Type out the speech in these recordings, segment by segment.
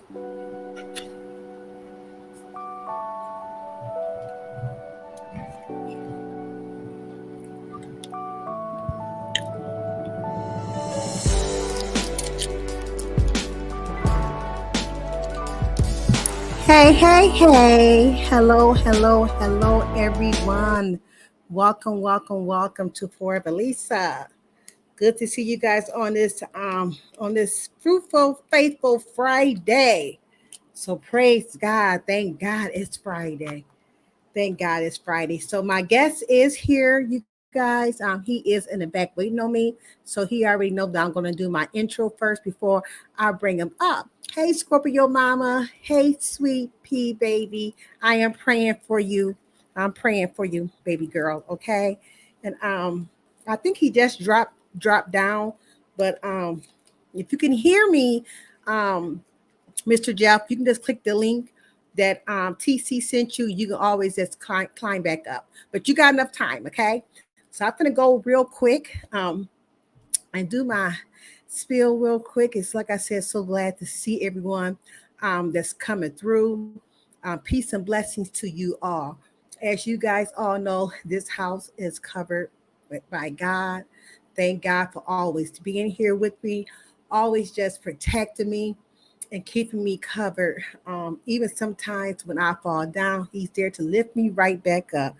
Hey, hey, hey. Hello, hello, hello, everyone. Welcome to Forever Lisa. Good to see you guys on this fruitful, faithful Friday. So praise God. Thank God it's Friday. Thank God it's Friday. So my guest is here, you guys. He is in the back waiting on me. So he already knows that I'm going to do my intro first before I bring him up. Hey, Scorpio Mama. Hey, sweet pea baby. I am praying for you. I'm praying for you, baby girl. Okay. And I think he just dropped down. But if you can hear me, um, Mr. Jeff, you can just click the link that TC sent you. You can always just climb back up. But you got enough time, okay? So I'm going to go real quick and do my spiel real quick. It's like I said, so glad to see everyone that's coming through. Peace and blessings to you all. As you guys all know, this house is covered by God. Thank God for always being here with me, always just protecting me and keeping me covered. Even sometimes when I fall down, He's there to lift me right back up.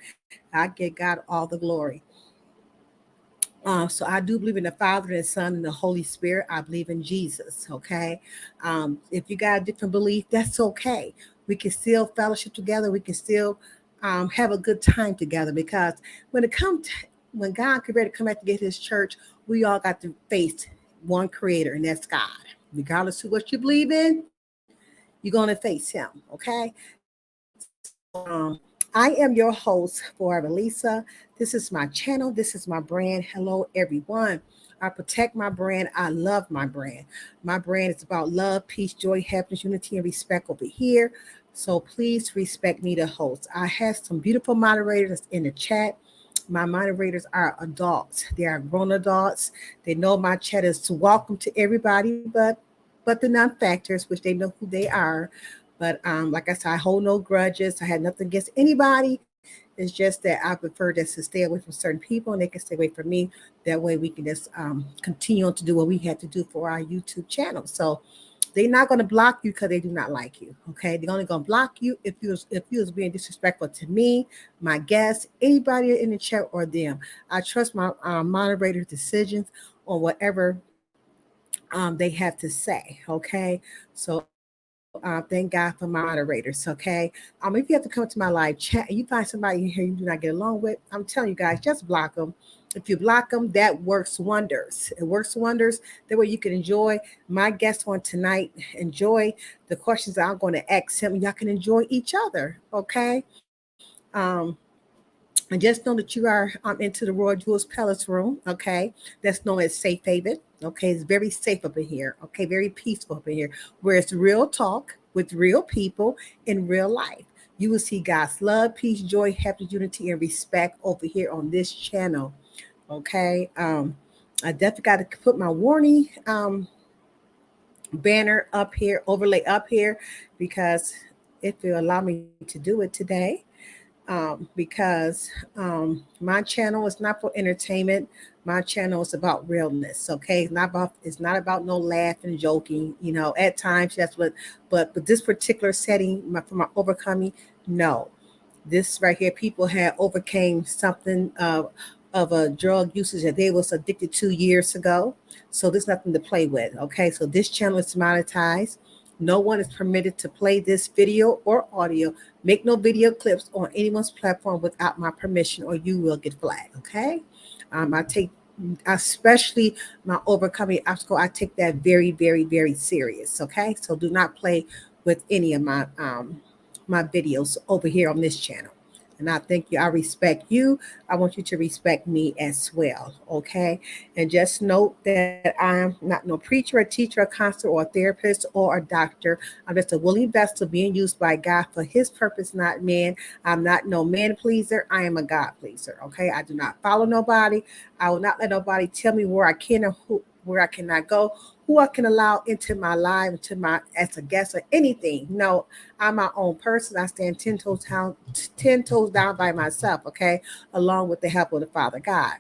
I give God all the glory. So I do believe in the Father, and the Son, and the Holy Spirit. I believe in Jesus. Okay. If you got a different belief, that's okay. We can still fellowship together. We can still have a good time together because when it comes, when God get ready to come back to get His church, we all got to face one Creator, and that's God. Regardless of what you believe in, you're going to face Him. Okay. So I am your host, Forever Lisa. This is my channel. This is my brand. Hello, everyone. I protect my brand. I love my brand. My brand is about love, peace, joy, happiness, unity, and respect over here. So please respect me, the host. I have some beautiful moderators in the chat. My moderators are adults. They are grown adults. They know my chat is to welcome to everybody, but the non-factors, which they know who they are. But like I said, I hold no grudges. I had nothing against anybody. It's just that I prefer just to stay away from certain people and they can stay away from me. That way we can just continue on to do what we had to do for our YouTube channel. So they're not going to block you because they do not like you. Okay, they're only going to block you if you was being disrespectful to me, my guests, anybody in the chat or them. I trust my moderator's decisions on whatever they have to say. Okay, so thank God for my moderators. Okay, if you have to come to my live chat and you find somebody in here you do not get along with, I'm telling you guys, just block them. If you block them, that works wonders. It works wonders. That way you can enjoy my guest on tonight. Enjoy the questions that I'm going to ask him. Y'all can enjoy each other. Okay. And just know that you are into the Royal Jewels Palace room, okay? That's known as Safe Haven, okay? It's very safe up in here, okay? Very peaceful up in here, where it's real talk with real people in real life. You will see God's love, peace, joy, happiness, unity, and respect over here on this channel, okay? I definitely got to put my warning banner up here, overlay up here, because if you allow me to do it today, because my channel is not for entertainment. My channel is about realness. Okay, it's not about no laughing, joking. You know, at times that's what, but this particular setting for my overcoming, no, this right here, people had overcame something of a drug usage that they was addicted to years ago. So there's nothing to play with. Okay, so this channel is monetized. No one is permitted to play this video or audio, make no video clips on anyone's platform without my permission, or you will get flagged. Okay, I take, especially my overcoming obstacle, I take that very, very, very serious. Okay, so do not play with any of my videos over here on this channel. And I thank you. I respect you. I want you to respect me as well. Okay. And just note that I'm not no preacher, a teacher, a counselor, or a therapist, or a doctor. I'm just a willing vessel being used by God for His purpose, not man. I'm not no man pleaser. I am a God pleaser. Okay. I do not follow nobody. I will not let nobody tell me where I can or where I cannot go, who I can allow into my life, into my as a guest or anything. No, I'm my own person. I stand 10 toes down by myself. Okay, along with the help of the Father God.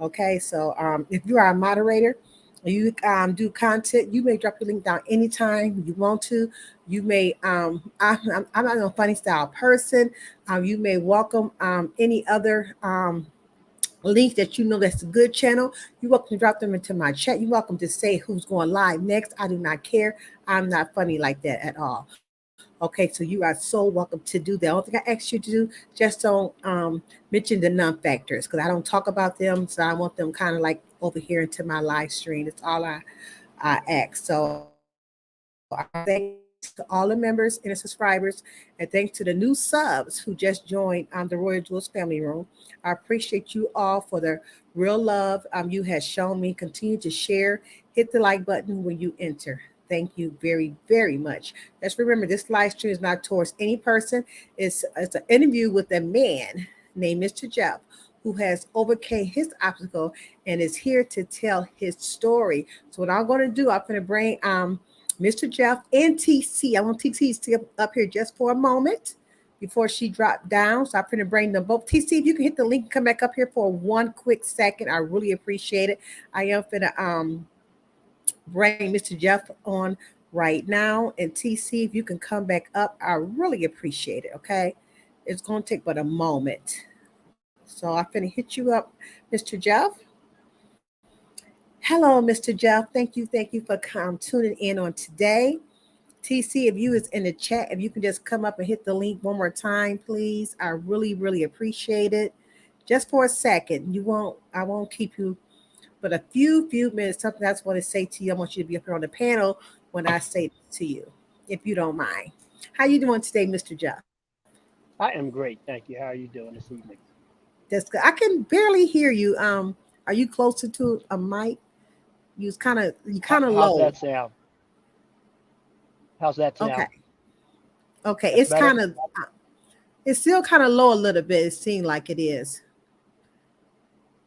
Okay, so if you are a moderator, you do content, you may drop your link down anytime you want to. You may, I'm not a funny style person. You may welcome any other link that you know that's a good channel. You're welcome to drop them into my chat. You're welcome to say who's going live next. I do not care. I'm not funny like that at all. Okay, so you are so welcome to do that. Only thing I ask you to do, just don't mention the non-factors because I don't talk about them. So I want them kind of like over here into my live stream. That's all I ask. So I thank to all the members and the subscribers, and thanks to the new subs who just joined the Royal Jewels family room. I appreciate you all for the real love you have shown me. Continue to share, hit the like button when you enter. Thank you very, very much. Let's remember this live stream is not towards any person. It's an interview with a man named Mr. Jeff who has overcame his obstacle and is here to tell his story. So what I'm going to do, I'm going to bring Mr. Jeff and TC. I want TC to stay up here just for a moment before she dropped down. So I'm going to bring them both. TC, if you can hit the link and come back up here for one quick second, I really appreciate it. I am going to bring Mr. Jeff on right now. And TC, if you can come back up, I really appreciate it. Okay. It's going to take but a moment. So I'm going to hit you up, Mr. Jeff. Hello, Mr. Jeff. Thank you for tuning in on today. TC, if you is in the chat, if you can just come up and hit the link one more time, please. I really, really appreciate it. Just for a second. I won't keep you but a few minutes, something I just want to say to you. I want you to be up here on the panel when I say to you, if you don't mind. How you doing today, Mr. Jeff? I am great, thank you. How are you doing this evening? That's good. I can barely hear you. Are you closer to a mic? You kind of How's low. that sound? How's that Okay. sound? Okay. That's better? It's still kind of low a little bit. It seems like it is.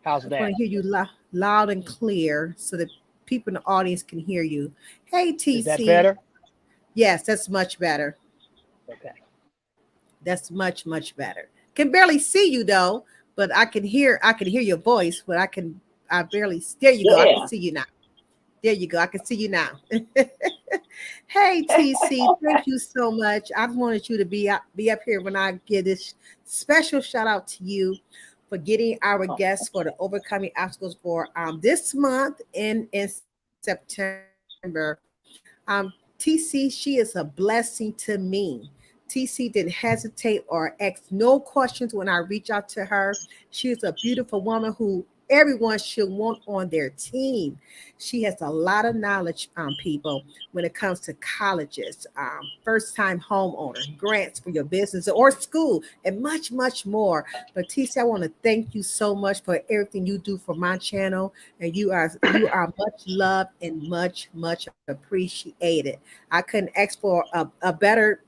How's I just want that? to hear you loud and clear so that people in the audience can hear you. Hey, Is that TC. better? Yes, that's much better. Okay. That's much better. Can barely see you though, but I can hear your voice, but I barely there you go. I can Yeah. see you now. There you go. I can see you now. Hey TC, thank you so much. I wanted you to be up here when I give this special shout out to you for getting our guests for the overcoming obstacles for this month in September. TC, she is a blessing to me. TC didn't hesitate or ask no questions when I reach out to her. She is a beautiful woman who everyone should want on their team. She has a lot of knowledge, people, when it comes to colleges, first time homeowner, grants for your business or school, and much more. But TC, I want to thank you so much for everything you do for my channel. And you are much loved and much appreciated. I couldn't ask for a better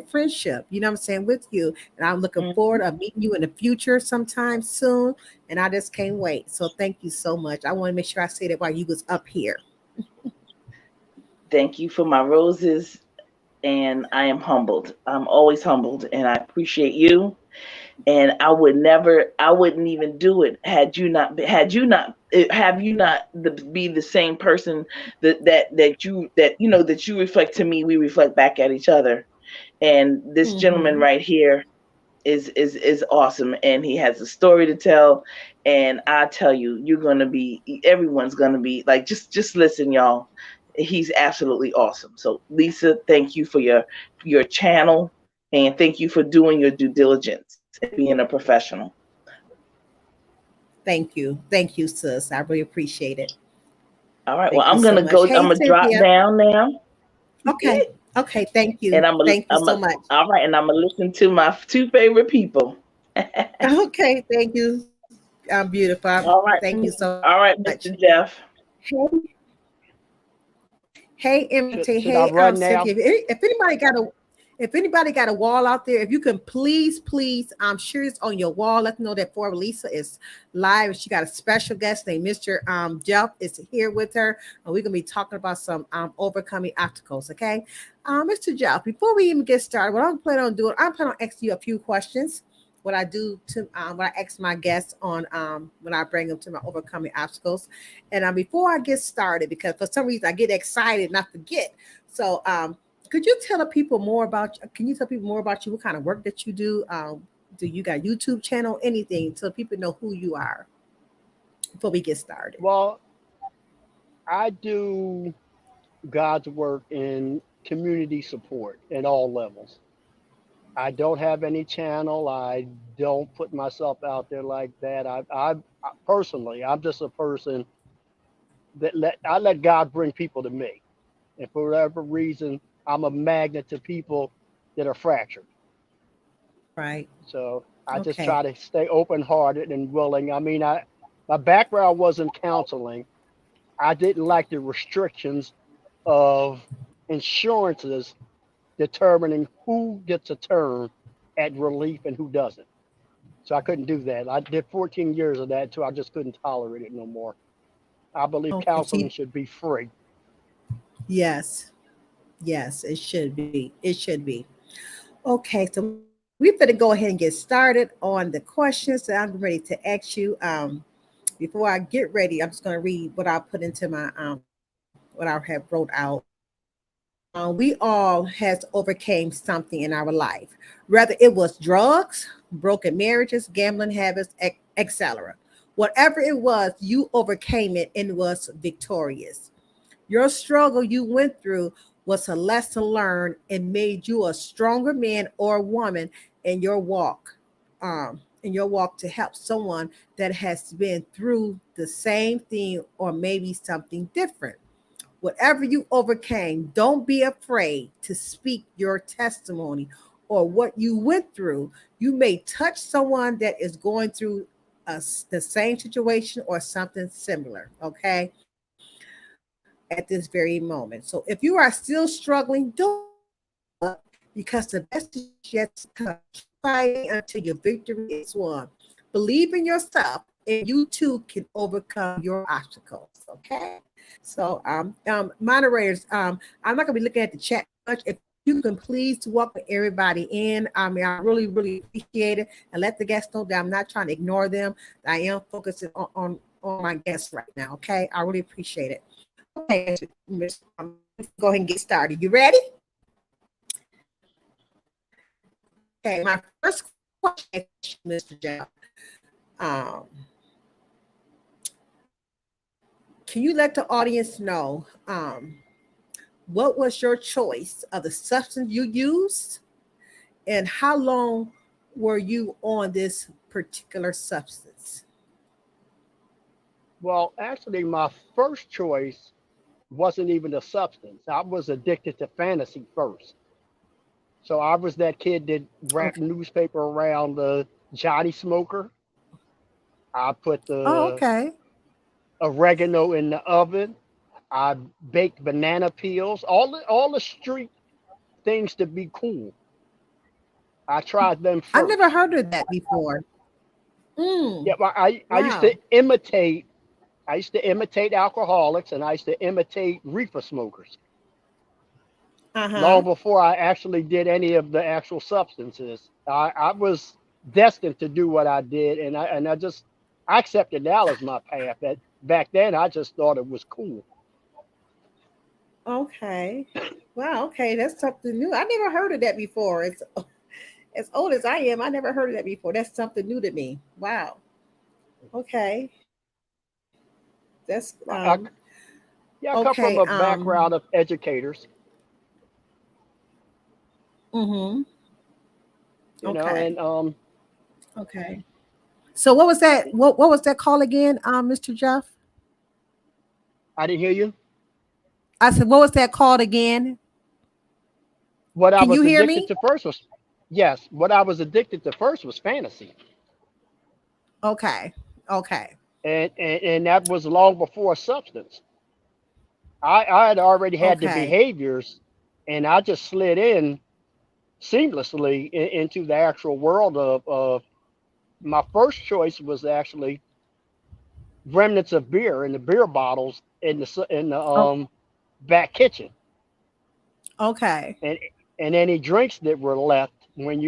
friendship, you know what I'm saying, with you. And I'm looking forward Mhm. to meeting you in the future sometime soon. And I just can't wait. So thank you so much. I want to make sure I say that while you was up here. Thank you for my roses, and I am humbled. I'm always humbled, and I appreciate you. And I wouldn't even do it have you not be the same person that you reflect to me. We reflect back at each other. And this gentleman Hmm. right here is awesome, and he has a story to tell. And I tell you, everyone's gonna be like, just listen, y'all. He's absolutely awesome. So Lisa, thank you for your channel, and thank you for doing your due diligence and being a professional. Thank you, sis. I really appreciate it. All right, well, Thank you so much. I'm Hey, gonna drop Cynthia. down now. Okay. Okay. Thank And you. Thank you so much. all right, and I'm gonna listen to my two favorite people. Okay. Thank you. Beautiful. All Thank right, you so much. all right, Mr. Jeff. Hey, hey, MT. Hey, Should I run Cynthia. now? If anybody got a If anybody got a wall out there, if you can please, I'm sure it's on your wall. Let them know that for Lisa is live. She got a special guest named Mr. Jeff is here with her, and we're gonna be talking about some overcoming obstacles. Okay, Mr. Jeff. Before we even get started, what I'm planning on doing, I'm planning on asking you a few questions. What I do to what I ask my guests on when I bring them to my overcoming obstacles, and before I get started, because for some reason I get excited and I forget. So could you tell the people more about? Can you tell people more about you? What kind of work that you do? Do you got YouTube channel? Anything so people know who you are before we get started? Well, I do God's work in community support at all levels. I don't have any channel. I don't put myself out there like that. I personally, I'm just a person that I let God bring people to me, and for whatever reason, I'm a magnet to people that are fractured. Right. So I just Okay. try to stay open hearted and willing. I mean, my background was in counseling. I didn't like the restrictions of insurances determining who gets a turn at relief and who doesn't. So I couldn't do that. I did 14 years of that until I just couldn't tolerate it no more. I believe Okay. counseling See, should be free. yes. Yes, it should be. It should be. Okay, so we're going to go ahead and get started on the questions that I'm ready to ask you. Before I get ready, I'm just going to read what I put into my what I have wrote out. We all has overcame something in our life, whether it was drugs, broken marriages, gambling habits, etc. Whatever it was, you overcame it and was victorious. Your struggle you went through was a lesson learned and made you a stronger man or woman in your walk. In your walk to help someone that has been through the same thing or maybe something different. Whatever you overcame, don't be afraid to speak your testimony or what you went through. You may touch someone that is going through the same situation or something similar. Okay, at this very moment. So if you are still struggling, don't give up because the best is yet to come. Keep fighting until your victory is won. Believe in yourself, and you too can overcome your obstacles. Okay. So, moderators, I'm not gonna be looking at the chat much. If you can please welcome everybody in. I mean, I really appreciate it, and let the guests know that I'm not trying to ignore them. I am focusing on my guests right now. Okay, I really appreciate it. Okay, go ahead and get started. You ready? Okay, my first question, Mr. Jeff. Um, can you let the audience know what was your choice of the substance you used, and how long were you on this particular substance? Well, actually, my first choice wasn't even a substance. I was addicted to fantasy first. So I was that kid that wrapped Okay. newspaper around the Johnny Smoker. I put Oh, the okay. oregano in the oven. I baked banana peels. All the street things to be cool. I tried them I never first. heard of that before. Yeah, Mm, well, I used to wow. imitate. I used to imitate alcoholics, and I used to imitate reefer smokers long Uh-huh. before I actually did any of the actual substances. I was destined to do what I did, and I just I accepted now as my path. That back then I just thought it was cool. Okay. Wow, okay. That's something new. I never heard of that before. It's as old as I am, I never heard of that before. That's something new to me. Wow. Okay. That's I, yeah, I come okay. from a background of educators, Mm-hmm. Okay. and Okay. So what was that? What was that called again, Mr. Jeff? I didn't hear you. I said, what was that called again? What I Can you was hear addicted me? to first was yes. What I was addicted to first was fantasy, Okay. Okay. and that was long before substance. I had already had the Okay. behaviors, and I just slid in seamlessly into the actual world of my first choice was actually remnants of beer in the beer bottles in the Oh, back kitchen, okay. and any drinks that were left when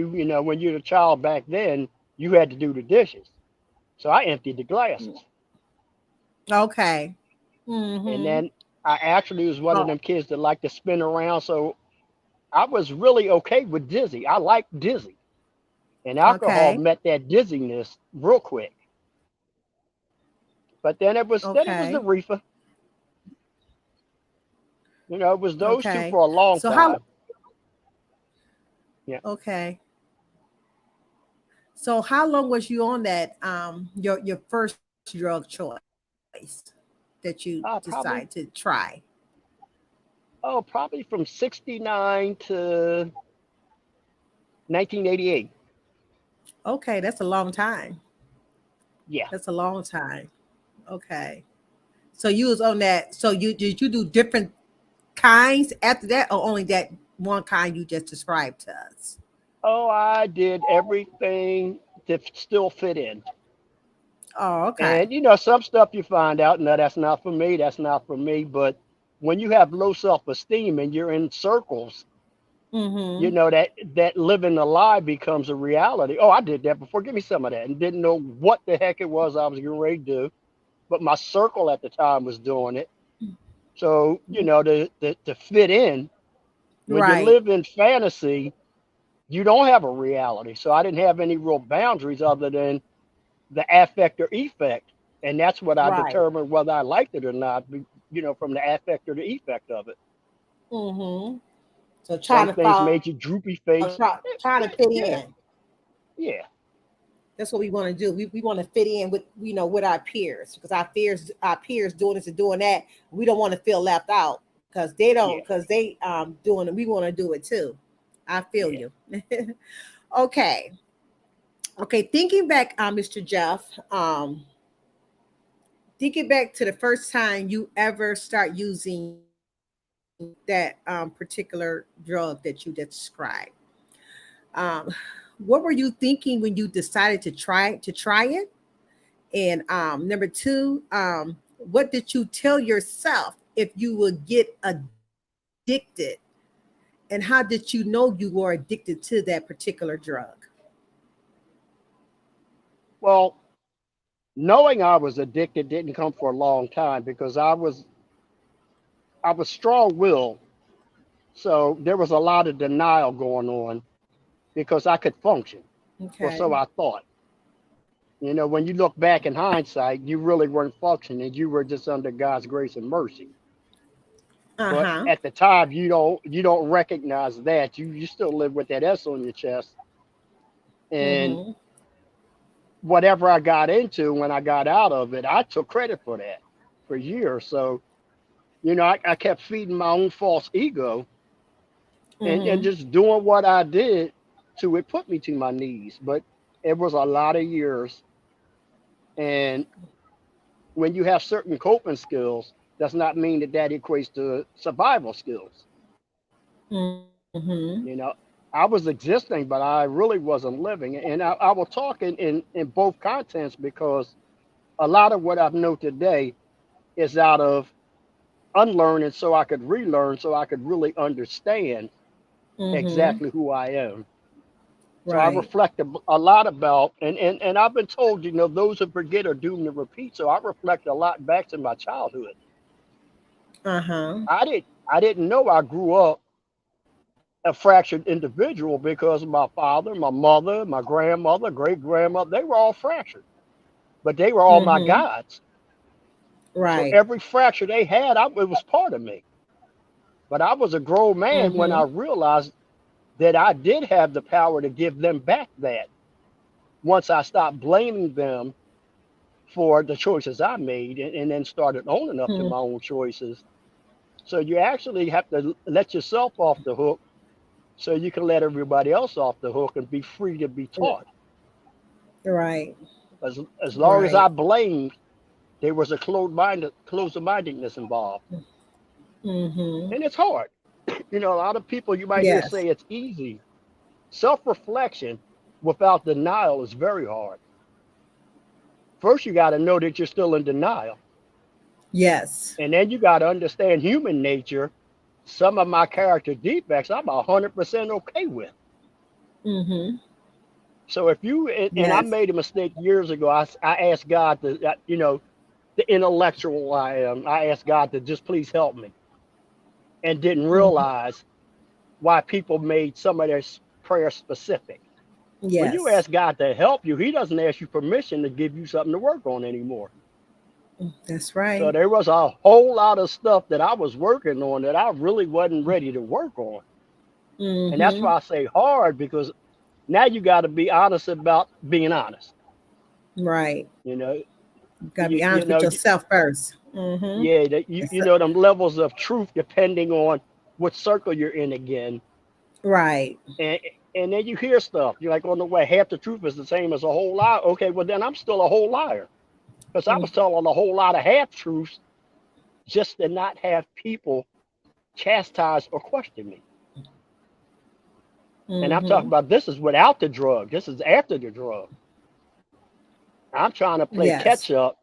when you're a child back then, you had to do the dishes. So I emptied the glasses, Okay. and Mm-hmm. then I actually was one of Oh, them kids that liked to spin around. So I was really okay with dizzy. I liked dizzy, and alcohol okay. met that dizziness real quick. But then it was the Okay. reefer. It was those two Okay. for a long So how time. Yeah. okay. So how long was you on that your first drug choice that you decide to Probably, try? oh, probably from 69 to 1988. Okay, that's a long time. Yeah. That's a long time. Okay. So you was on that. So you did you do different kinds after that, or only that one kind you just described to us? Oh, I did everything to still fit in. Oh, okay. And some stuff you find out, no, that's not for me, that's not for me. But when you have low self-esteem and you're in circles, Mm-hmm. that living a lie becomes a reality. Oh, I did that before. Give me some of that, and didn't know what the heck it was I was getting ready to do. But my circle at the time was doing it. So to fit in, when you Right. live in fantasy, you don't have a reality. So I didn't have any real boundaries other than the affect or effect, and that's what I Right. determined whether I liked it or not. From the affect or the effect of it. Mm-hmm. So trying Some to things follow, made you droopy face. trying to fit Yeah, in. yeah, That's what we want to do. We want to fit in with with our peers, because our peers doing this and doing that. We don't want to feel left out because they don't, yeah, because they doing it. We want to do it too. I feel yeah. you. Okay. Okay. Thinking back, Mr. Jeff, thinking back to the first time you ever start using that particular drug that you described. Um, what were you thinking when you decided to try it? And number two, what did you tell yourself if you would get addicted? And how did you know you were addicted to that particular drug? Well, knowing I was addicted didn't come for a long time because I was strong-willed, so there was a lot of denial going on because I could function, or Okay. so I thought. When you look back in hindsight, you really weren't functioning. You were just under God's grace and mercy. Uh But huh. at the time, you don't recognize that. You still live with that S on your chest. And Mm-hmm. whatever I got into when I got out of it, I took credit for that for years. So, I kept feeding my own false ego and Mm-hmm. just doing what I did to it put me to my knees. But it was a lot of years. And when you have certain coping skills, does not mean that equates to survival skills. Mm-hmm. You know, I was existing, but I really wasn't living. And I will talk in both contents because a lot of what I know today is out of unlearning so I could relearn so I could really understand Mm-hmm. exactly who I am. So I Right. reflect a lot about, and I've been told, those who forget are doomed to repeat. So I reflect a lot back to my childhood. Uh-huh. I didn't know I grew up a fractured individual because my father, my mother, my grandmother, great grandmother, they were all fractured, but they were all my Mm-hmm. gods. So Right. every fracture they had, it was part of me. But I was a grown man when Mm-hmm. I realized that I did have the power to give them back that once I stopped blaming them for the choices I made and then started owning up to my own choices. So you actually have to let yourself off the hook so you can let everybody else off the hook and be free to be taught. Right. As long as I Right. blamed, there was a closed mindedness involved. Mm-hmm. And it's hard. A lot of people you might hear Yes. say it's easy. Self-reflection without denial is very hard. First, you got to know that you're still in denial. Yes. And then you got to understand human nature. Some of my character defects, I'm 100% okay with. Mm-hmm. So if you, and I Yes. made a mistake years ago, I asked God to, the intellectual I am, I asked God to just please help me, and didn't Mm-hmm. realize why people made some of their prayers specific. When you Yes. ask God to help you, He doesn't ask you permission to give you something to work on anymore. That's So right. there was a whole lot of stuff that I was working on that I really wasn't ready to work on. And that's Mm-hmm. why I say hard, because now you got to be honest about being honest. Right. You know, You gotta be honest with yourself first. Mm-hmm. yeah, that It's, them levels of truth depending on what circle you're in again. right. And and then you hear stuff. You're like, oh no way, half the truth is the same as a whole lie. Okay, well then I'm still a whole liar. Because I was telling a whole lot of half truths just to not have people chastise or question me. And I'm talking Mm-hmm. about this is without the drug. This is after the drug. I'm trying to play Yes. catch up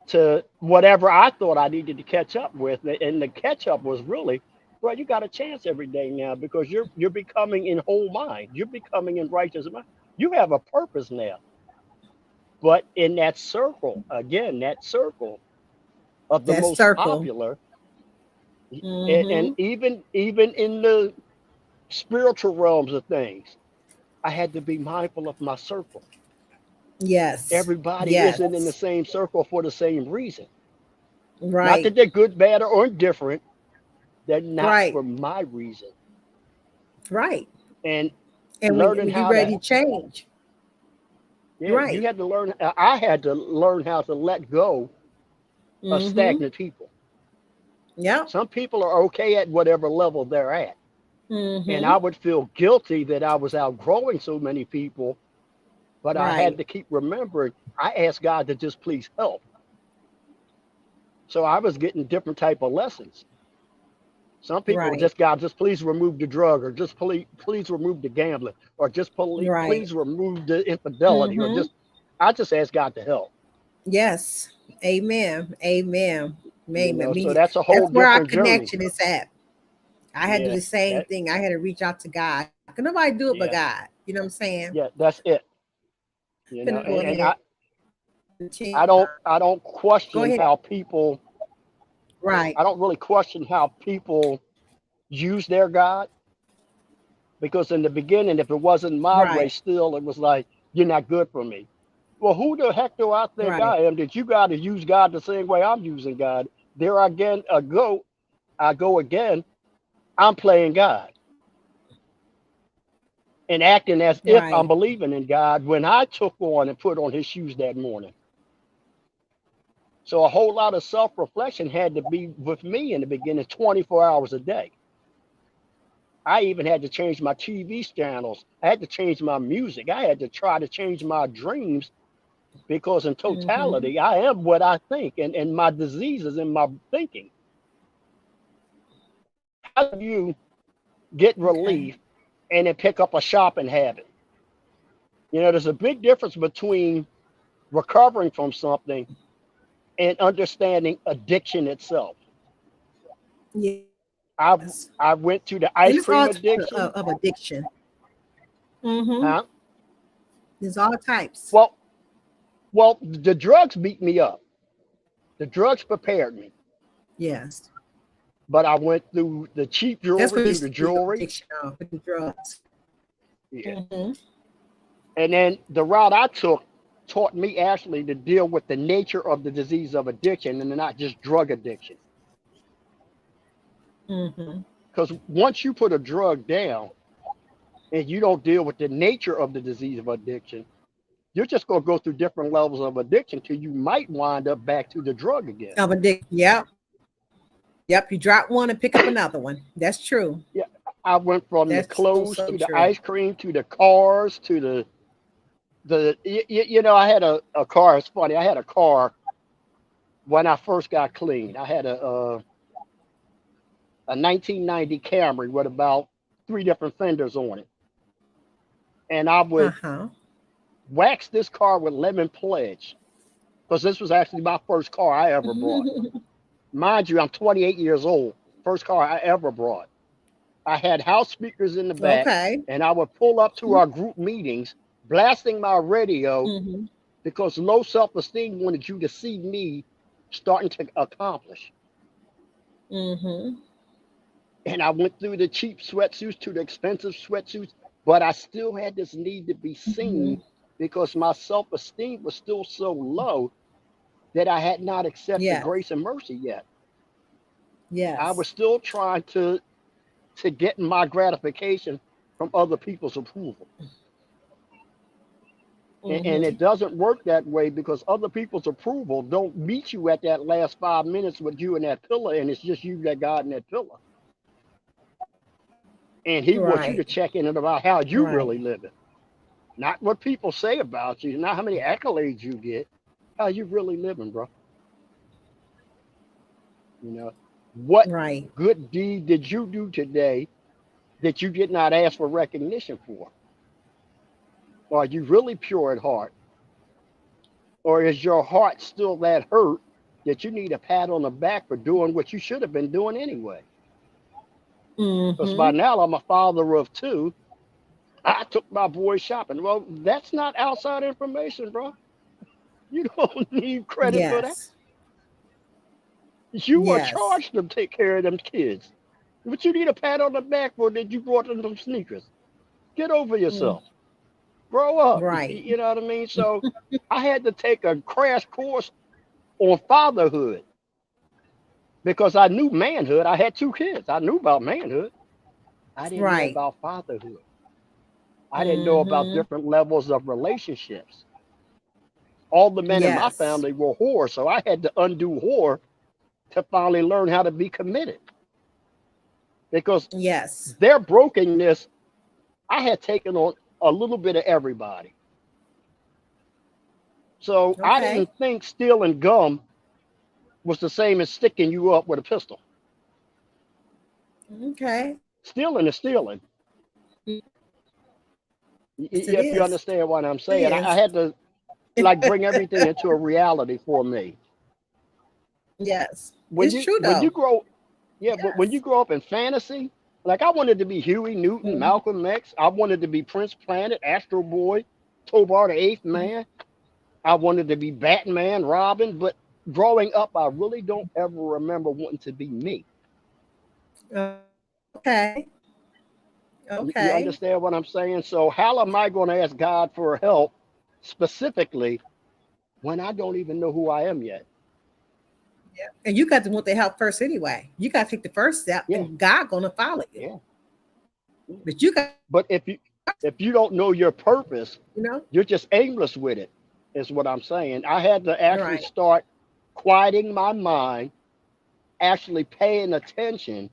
to whatever I thought I needed to catch up with. And the catch up was really, well, you got a chance every day now because you're becoming in whole mind. You're becoming in righteous mind. You have a purpose now. But in that circle, again, that circle of the That most circle. popular, and Mm-hmm. even in the spiritual realms of things, I had to be mindful of my circle. Yes. Everybody isn't in the Yes. same circle for the same reason. Not Right. that they're good, bad, or indifferent. They're not Right. for my reason. Right. And And learning when you how to, ready to change. yeah, you Right. had to learn. I had to learn how to let go of Mm-hmm. stagnant people. Yep. Some people are okay at whatever level they're at. And Mm-hmm. I would feel guilty that I was outgrowing so many people, but I had Right. to keep remembering I asked God to just please help. So I was getting different type of lessons. Some people Right. just, God, just please remove the drug, or just please remove the gambling, or just Right. please remove the infidelity, or Mm-hmm. I just ask God to help. Yes. Amen. Amen. Amen. So Me, that's a whole that's where our different journey. connection is at. I had to do Yeah, the same that, thing. I had to reach out to God. Could nobody do it but yeah, God? You know what I'm saying? yeah, that's it. Finna go And ahead and change. I don't Go question ahead. how people, Right. I don't really question how people use their God, because in the beginning, if it wasn't my way, Right. still it was like, you're not good for me. Well, who the heck do I think Right. I am that you got to use God the same way I'm using God? There again, I go again. I'm playing God and acting as if Right. I'm believing in God when I took on and put on His shoes that morning. So a whole lot of self-reflection had to be with me in the beginning, 24 hours a day. I even had to change my TV channels. I had to change my music. I had to try to change my dreams, because in Mm-hmm. totality, I am what I think, and my disease is in my thinking. How do you get Okay. relief and then pick up a shopping habit? There's a big difference between recovering from something and understanding addiction itself. Yes. I went to the And it's ice all cream types addiction. of addiction. Mm-hmm. Huh? There's all types. Well, the drugs beat me up. The drugs prepared me, Yes. but I went through the cheap That's jewelry, where you through the see your jewelry. addiction with the drugs. Yeah. Mm-hmm. And then the route I took taught me actually to deal with the nature of the disease of addiction and not just drug addiction. Mm-hmm. Because once you put a drug down and you don't deal with the nature of the disease of addiction, you're just going to go through different levels of addiction till you might wind up back to the drug again. Of addiction. Yep. Yep. You drop one and pick up another one. That's true. Yeah, I went from the That's so clothes so to the true. ice cream to the cars to I had a car. It's funny. I had a car when I first got clean. I had a 1990 Camry with about three different fenders on it. and I would Uh-huh. wax this car with lemon pledge because this was actually my first car I ever brought. Mind you, I'm 28 years old. First car I ever brought. I had house speakers in the back, Okay. and I would pull up to our group meetings, blasting my radio Mm-hmm. because low self esteem wanted you to see me starting to accomplish. Mm-hmm. And I went through the cheap sweatsuits to the expensive sweatsuits, but I still had this need to be Mm-hmm. seen because my self esteem was still so low that I had not accepted Yes. grace and mercy yet. I was Yes. still trying to get my gratification from other people's approval. And Mm-hmm. it doesn't work that way because other people's approval don't meet you at that last 5 minutes with you in that pillar, and it's just you that God in that pillar. And he wants you to Right. check in about how you Right. really living, not what people say about you, not how many accolades you get, how you really living, bro. You know, what Right. good deed did you do today that you did not ask for recognition for? Are you really pure at heart? Or is your heart still that hurt that you need a pat on the back for doing what you should have been doing anyway? Because by Mm-hmm. now I'm a father of two. I took my boys shopping. Well, that's not outside information, bro. You don't need credit for that. Yes. You were Yes. charged to take care of them kids. But you need a pat on the back for that you brought them some sneakers. Get over Mm. yourself. Grow up. Right. You know what I mean? So I had to take a crash course on fatherhood because I knew manhood. I had two kids. I knew about manhood. I didn't know Right. about fatherhood. I didn't know about Mm-hmm. different levels of relationships. All the men in my Yes. family were whores, so I had to undo whore to finally learn how to be committed. Because Yes. their brokenness, I had taken on a little bit of everybody. So I Okay. didn't think stealing gum was the same as sticking you up with a pistol. Okay. Stealing is stealing. Yes, it If you is. understand what I'm It saying, I is. had to like bring everything into a reality for me. Yes. When It's you true when you though. grow, yeah, but when you Yes. grow up in fantasy, like I wanted to be Huey Newton, Mhm. Malcolm X. I wanted to be Prince Planet, Astro Boy, Tobar the Eighth Man. I wanted to be Batman, Robin. But growing up, I really don't ever remember wanting to be me. Okay. You Okay. understand what I'm saying? So how am I going to ask God for help specifically when I don't even know who I am yet? Yeah. And you got to want the help first anyway. You got to take the first step, Yeah, and God gonna follow you. yeah. But you got, But if you don't know your purpose, you know, you're just aimless with it, is what I'm saying. I had to actually right. start quieting my mind, actually paying attention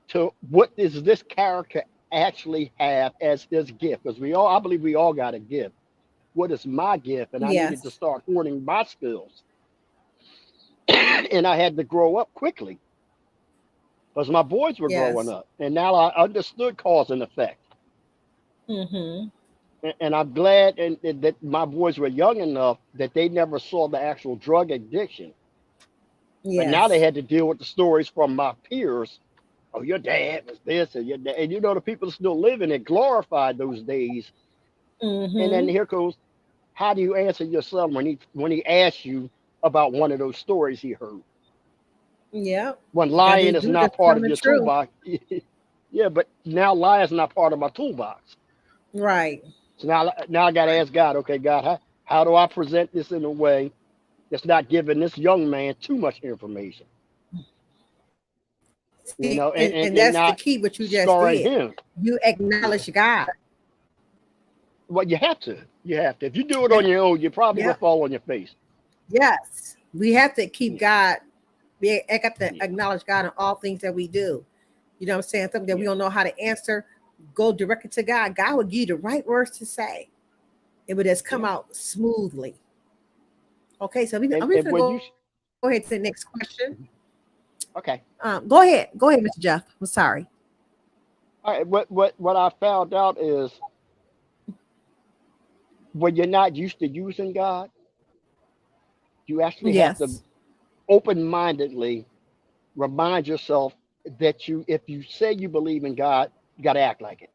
to what does this character actually have as his gift. Because I believe we all got a gift. What is my gift? And I needed to Yes. start honing my skills. And I had to grow up quickly because my boys were growing Yes. up. And now I understood cause and effect. Mm-hmm. And I'm glad and that my boys were young enough that they never saw the actual drug addiction. But now they Yes. had to deal with the stories from my peers. Oh, your dad was this, and your dad, and you know the people still living it glorified those days. And then Mm-hmm. here goes, how do you answer your son when he asks you about one of those stories he heard? Yeah. When You got to lying is do not just part tell of the your truth. toolbox, yeah, but now lying is not part of my toolbox. Right. So now I got to ask God, okay, God, how do I present this in a way that's not giving this young man too much information, you See, know, and and that's the not key. What you just scarring did. him. You acknowledge God. Well, you have to. You have to. If you do it Yeah. on your own, you're probably Yeah. gonna fall on your face. Yes. We have to keep Yeah, God. We got to yeah, acknowledge God in all things that we do. You know what I'm saying? Something that we yeah, don't know how to answer, go directly to God. God will give you the right words to say. It would just come yeah. out smoothly. Okay, so I'm And going to when go you ahead to the next question. okay, Go ahead. Go ahead, Mr. Jeff. I'm sorry. all right. What I found out is when you're not used to using God, you actually have to Yes. open-mindedly remind yourself that if you say you believe in God, you got to act like it.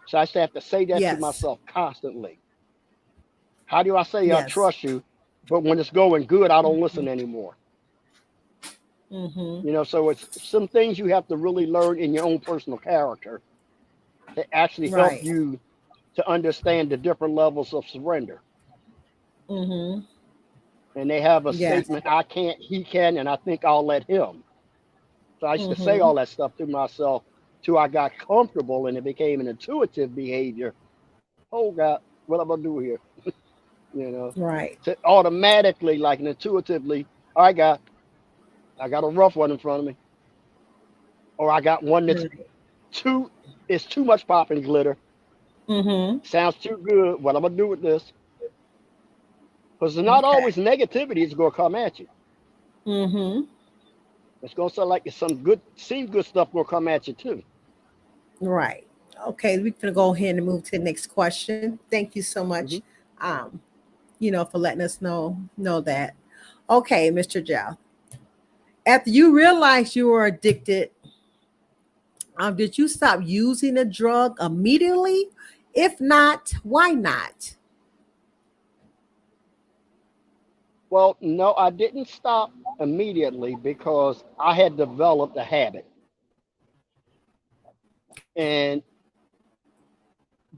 So I used to have to say that to Yes. myself constantly. How do I say I Yes. trust you, but when it's going good, I don't listen anymore? Mm-hmm. So it's some things you have to really learn in your own personal character to actually help Right. you to understand the different levels of surrender. Mm-hmm. And they have a Yes. statement, I can't, he can, and I think I'll let him. So I used to say Mm-hmm. all that stuff to myself till I got comfortable and it became an intuitive behavior. Oh God, what am I gonna do here? You know, Right. to automatically, like intuitively, I got a rough one in front of me, or I got one that's Right. too, it's too much pop and glitter. Mm-hmm. Sounds too good. What I'm gonna do with this? Because it's not Okay. always negativity is gonna come at you. Mm-hmm. It's gonna sound like it's some good, seem good stuff gonna come at you too. Right. Okay, we're gonna go ahead and move to the next question. Thank you so much, Hmm. um, for letting us know that. Okay, Mr. Jow. After you realized you were addicted, did you stop using the drug immediately? If not, why not? Well, no, I didn't stop immediately because I had developed a habit, and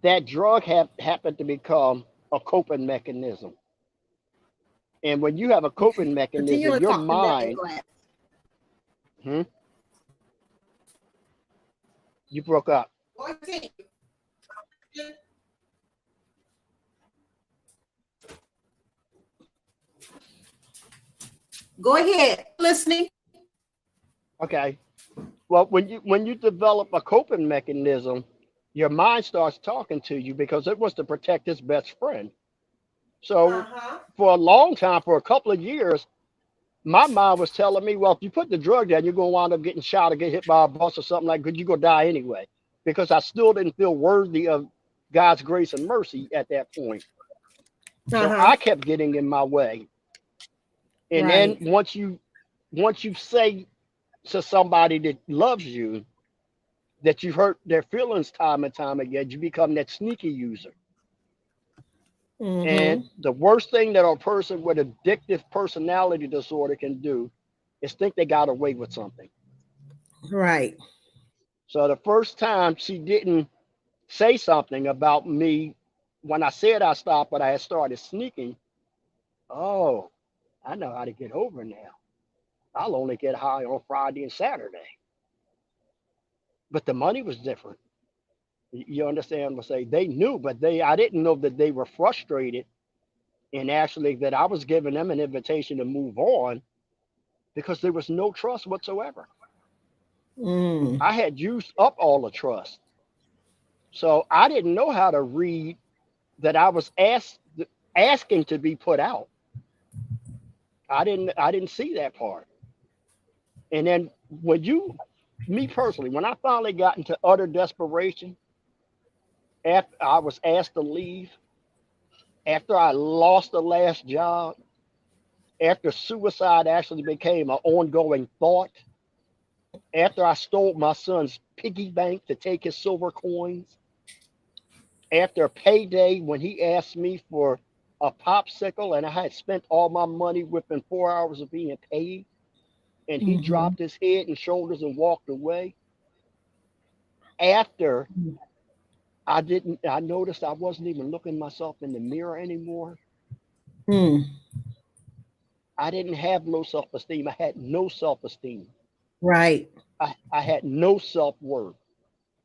that drug happened to become a coping mechanism. And when you have a Okay. coping Continue mechanism, to your talk to that mind, glass. hmm, you broke up. Go ahead. Listening. Okay. Well, when you develop a coping mechanism, your mind starts talking to you because it wants to protect its best friend. So Uh-huh. for a long time, for a couple of years, my mind was telling me, well, if you put the drug down, you're gonna wind up getting shot or get hit by a bus or something like that. You're gonna die anyway. Because I still didn't feel worthy of God's grace and mercy at that point. So Uh-huh. I kept getting in my way. And then Right. once you say to somebody that loves you that you've hurt their feelings time and time again, you become that sneaky user. And Mm-hmm. the worst thing that a person with addictive personality disorder can do is think they got away with something. Right. So the first time she didn't say something about me when I said I stopped, but I had started sneaking. Oh, I know how to get over now. I'll only get high on Friday and Saturday. But the money was different. You understand what I'm saying? They knew, but I didn't know that they were frustrated and actually that I was giving them an invitation to move on because there was no trust whatsoever. Mm. I had used up all the trust. So I didn't know how to read that I was asking to be put out. I didn't see that part. And then me personally, when I finally got into utter desperation, after I was asked to leave, after I lost the last job, after suicide actually became an ongoing thought, after I stole my son's piggy bank to take his silver coins, after payday when he asked me for a popsicle and I had spent all my money within 4 hours of being paid, and he Mm-hmm. dropped his head and shoulders and walked away. After I noticed I wasn't even looking myself in the mirror anymore. Mm. I didn't have low self-esteem. I had no self-esteem. Right. I had no self-worth.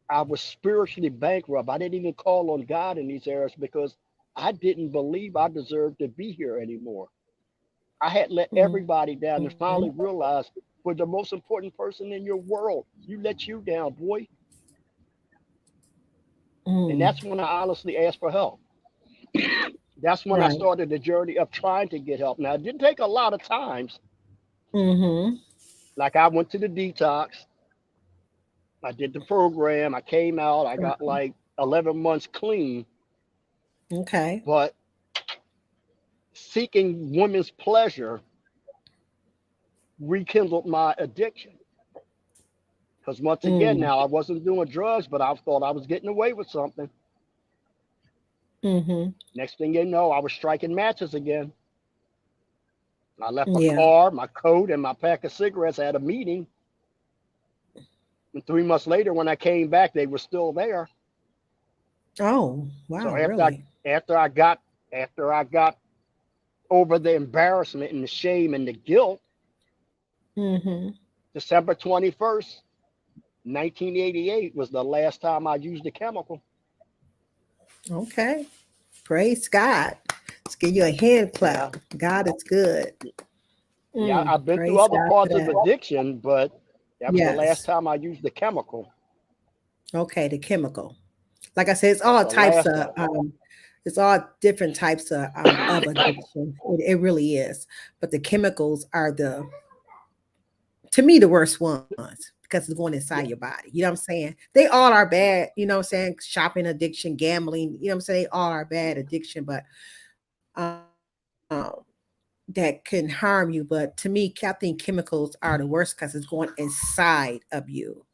I was spiritually bankrupt. I didn't even call on God in these areas because I didn't believe I deserved to be here anymore. I had let everybody down and Mm-hmm. finally realized for the most important person in your world, you let you down, boy. And Mm. that's when I honestly asked for help. That's when I Right. started the journey of trying to get help. Now, it didn't take a lot of times. Mm-hmm. Like I went to the detox, I did the program, I came out, I got like 11 months clean. Okay. But seeking women's pleasure rekindled my addiction. Because once again, Mm. now I wasn't doing drugs, but I thought I was getting away with something. Mm-hmm. Next thing you know, I was striking matches again. I left my Yeah. car, my coat, and my pack of cigarettes at a meeting. And 3 months later, when I came back, they were still there. Oh, So wow, really? after I got over the embarrassment and the shame and the guilt, Mm-hmm. December 21st, 1988 was the last time I used a chemical. Okay. Praise God. Let's give you a hand Yeah, clap. God is good. yeah, I've been through Praise other God for parts of that. addiction, but that was the last Yes. time I used the chemical. Okay, the chemical. Like I said, That's the last time. it's all different types of addiction. It really is. But the chemicals are the to me the worst ones because it's going inside your Yeah, body. You know what I'm saying? They all are bad, you know what I'm saying? Shopping addiction, gambling, you know what I'm saying? They all are bad addiction, but that can harm you. But to me, caffeine chemicals are the worst because it's going inside of you.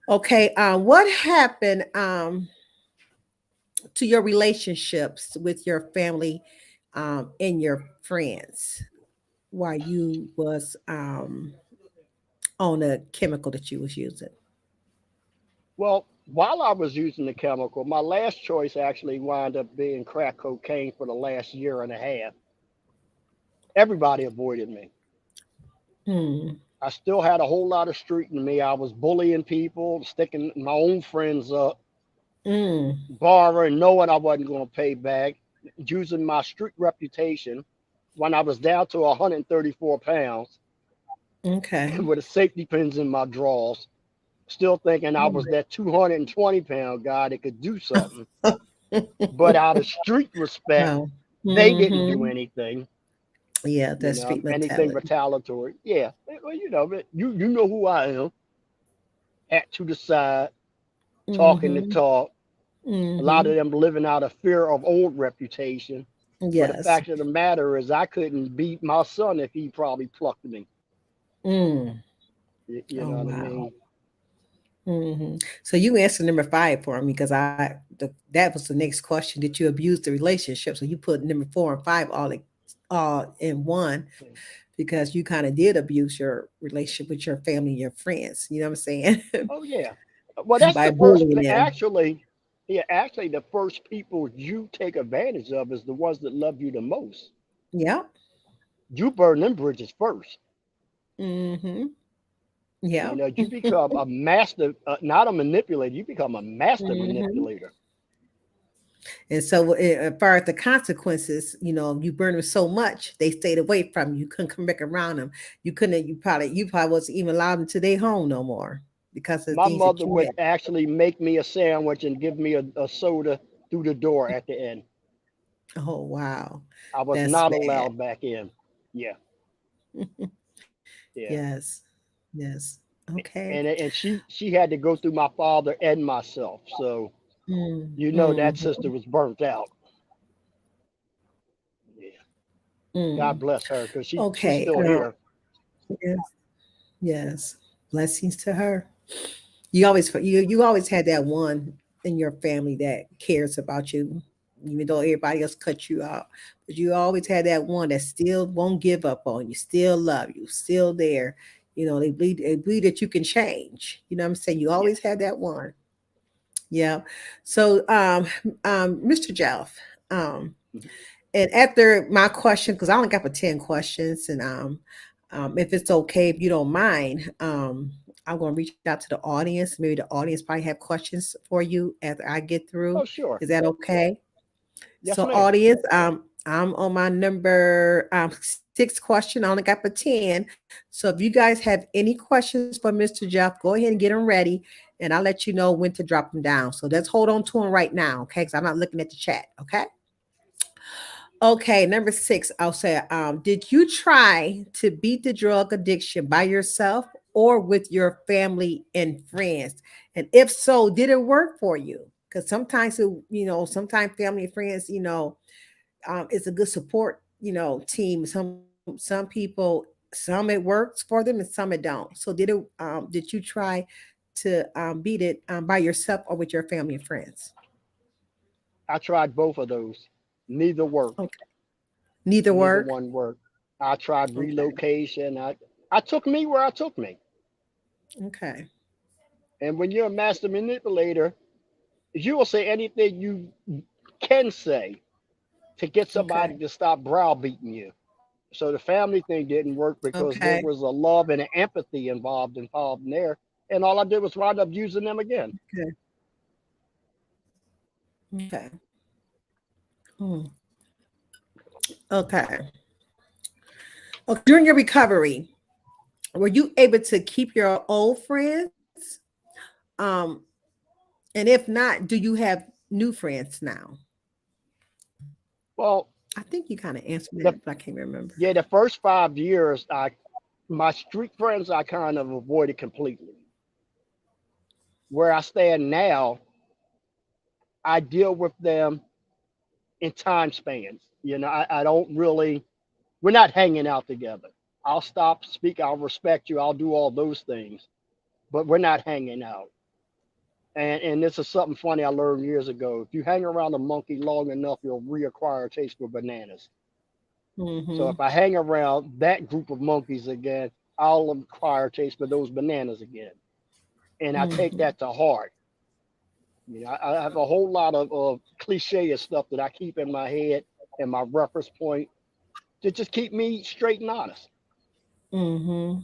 Okay, what happened to your relationships with your family and your friends while you was on a chemical that you was using? well, while I was using the chemical, my last choice actually wound up being crack cocaine for the last year and a half. Everybody avoided me. Hmm. I still had a whole lot of street in me. I was bullying people, sticking my own friends up, Mm. borrowing, knowing I wasn't going to pay back, using my street reputation when I was down to 134 pounds Okay. with the safety pins in my drawers, still thinking I was that 220-pound guy that could do something. But out of street respect, Wow. they didn't do Mm-hmm. anything, Yeah, that street anything mentality. retaliatory. Yeah, well, but you know who I am. Hat to the side, talking the Mm-hmm. talk. A lot Mm-hmm. of them living out of fear of old reputation. But the Yes. fact of the matter is, I couldn't beat my son if he probably plucked me. Mm. You Oh know what I wow. mean? Hmm. So you answered number five for me because that was the next question. Did you abuse the relationship? So you put number four and five all in one because you kind of did abuse your relationship with your family and your friends. You know what I'm saying? Oh yeah. Well, that's By the first. bullying them. Actually, the first people you take advantage of is the ones that love you the most. Yep. You burn them bridges first. Mm-hmm. Yep. You become a master, not a manipulator. You become a master Hmm. manipulator. And so, as far as the consequences, you burn them so much, they stayed away from you. You couldn't come back around them. You couldn't. You probably wasn't even allowed into their home no more because of the My things that mother you would had. actually make me a sandwich and give me a soda through the door at the end. Oh wow, I was that's not bad. allowed back in. Yeah, yeah. Yes, yes. Okay. And she had to go through my father and myself. So that Mm-hmm. sister was burnt out. Yeah. God Mm. bless her because she's Okay. still here. Yes. Yes. Blessings to her. You always had that one in your family that cares about you, even though everybody else cut you out. But you always had that one that still won't give up on you, still love you, still there. They believe that you can change. You know what I'm saying? You Yeah. always had that one. Yeah. So Mr. Jeff, um, Mhm. and after my question, because I only got for 10 questions, and if it's okay, if you don't mind, I'm going to reach out to the audience. Maybe the audience probably have questions for you after I get through. Oh, sure. Is that okay? Yes, So, ma'am. audience, I'm on my number six question. I only got for 10. So, if you guys have any questions for Mr. Jeff, go ahead and get them ready, and I'll let you know when to drop them down. So, let's hold on to them right now, okay? Because I'm not looking at the chat, okay? Okay, number six, I'll say, did you try to beat the drug addiction by yourself or with your family and friends? And if so, did it work for you? Because sometimes sometimes family and friends, it's a good support, team. Some people, some it works for them and some it don't. So did you try to beat it by yourself or with your family and friends? I tried both of those. Neither worked. Okay. Neither Neither work. one worked. I tried Okay. relocation. I took me where I took me. Okay. And when you're a master manipulator, you will say anything you can say to get Okay. somebody to stop browbeating you. So the family thing didn't work because there Okay. was a love and an empathy involved in there. And all I did was wind up using them again. Okay. Okay. Hmm. Okay. Okay. During your recovery, were you able to keep your old friends? Um, and if not, do you have new friends now? Well, I think you kind of answered the that, but I can't remember. yeah, the first 5 years, my street friends I kind of avoided completely. Where I stand now, I deal with them in time spans. I don't really, we're not hanging out together. I'll stop, speak, I'll respect you, I'll do all those things, but we're not hanging out. And this is something funny I learned years ago. If you hang around a monkey long enough, you'll reacquire a taste for bananas. So Mm-hmm. if I hang around that group of monkeys again, I'll acquire a taste for those bananas again. And I take Mm-hmm. that to heart. I have a whole lot of cliche and stuff that I keep in my head and my reference point to just keep me straight and honest. Mm-hmm.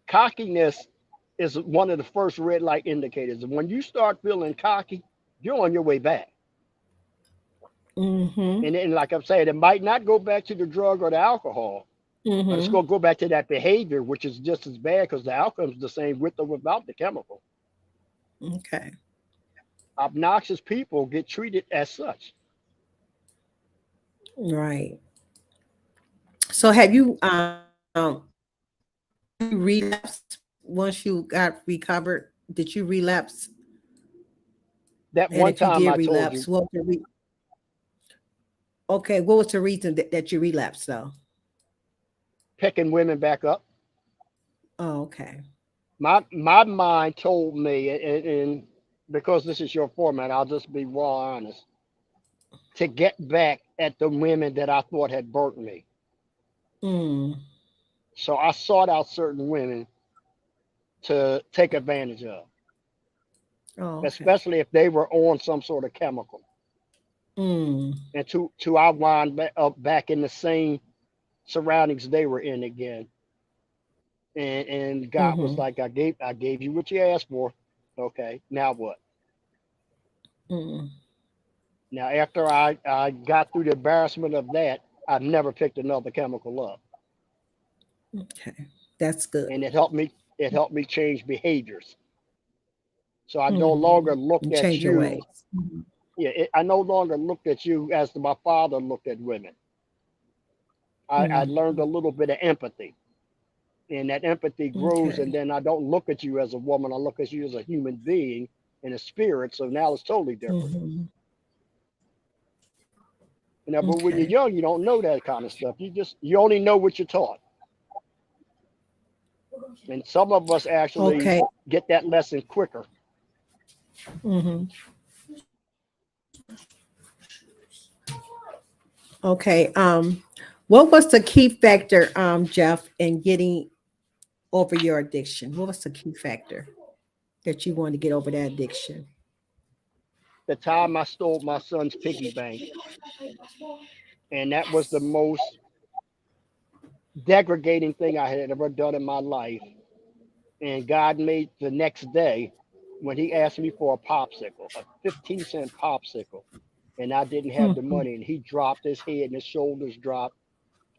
Cockiness is one of the first red light indicators. And when you start feeling cocky, you're on your way back. Mm-hmm. And like I'm saying, it might not go back to the drug or the alcohol, but it's Mm-hmm. going to go back to that behavior, which is just as bad because the outcome's the same with or without the chemical. Okay. Obnoxious people get treated as such. Right. So have you relapsed once you got recovered? Did you relapse? That And one if you time did I told relapse, you, okay, what was the reason that you relapsed though? picking women back up, Oh, okay. my mind told me, and because this is your format, I'll just be raw honest, to get back at the women that I thought had burnt me. Mm. So I sought out certain women to take advantage of, Oh, okay. especially if they were on some sort of chemical. Mm. And to I wind up back in the same surroundings they were in again. And God was Mm-hmm. like, I gave you what you asked for. Okay, now what? Mm. Now after I got through the embarrassment of that, I've never picked another chemical up. Okay. That's good. And it helped me change behaviors. So I no Mm-hmm. longer looked And at change your you. ways. Mhm. Yeah, I no longer looked at you as my father looked at women. I learned a Mm. little bit of empathy, and that empathy grows. And Okay. then I don't look at you as a woman. I look at you as a human being and a spirit. So now it's totally different. Mm-hmm. But when Okay. you're young, you don't know that kind of stuff. You only know what you're taught. And some of us actually Okay. get that lesson quicker. Mm-hmm. Okay. What was the key factor, Jeff, in getting over your addiction? What was the key factor that you wanted to get over that addiction? The time I stole my son's piggy bank, and that was the most degrading thing I had ever done in my life. And God made the next day when he asked me for a popsicle, a 15-cent popsicle, and I didn't have the Mm-hmm. money. And he dropped his head and his shoulders dropped,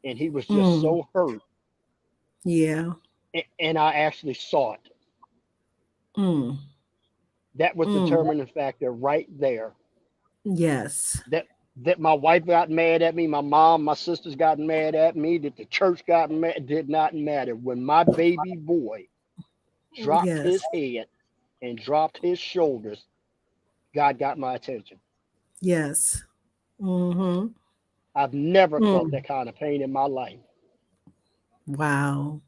and he was just Mm. so hurt. Yeah. And I actually saw it. Mm. That was the Mm. determining factor right there. Yes. That my wife got mad at me, my mom, my sisters got mad at me, that the church got mad, did not matter. When my baby boy dropped Yes. his head and dropped his shoulders, God got my attention. Yes. Mm-hmm. I've never felt Mm. that kind of pain in my life. Wow.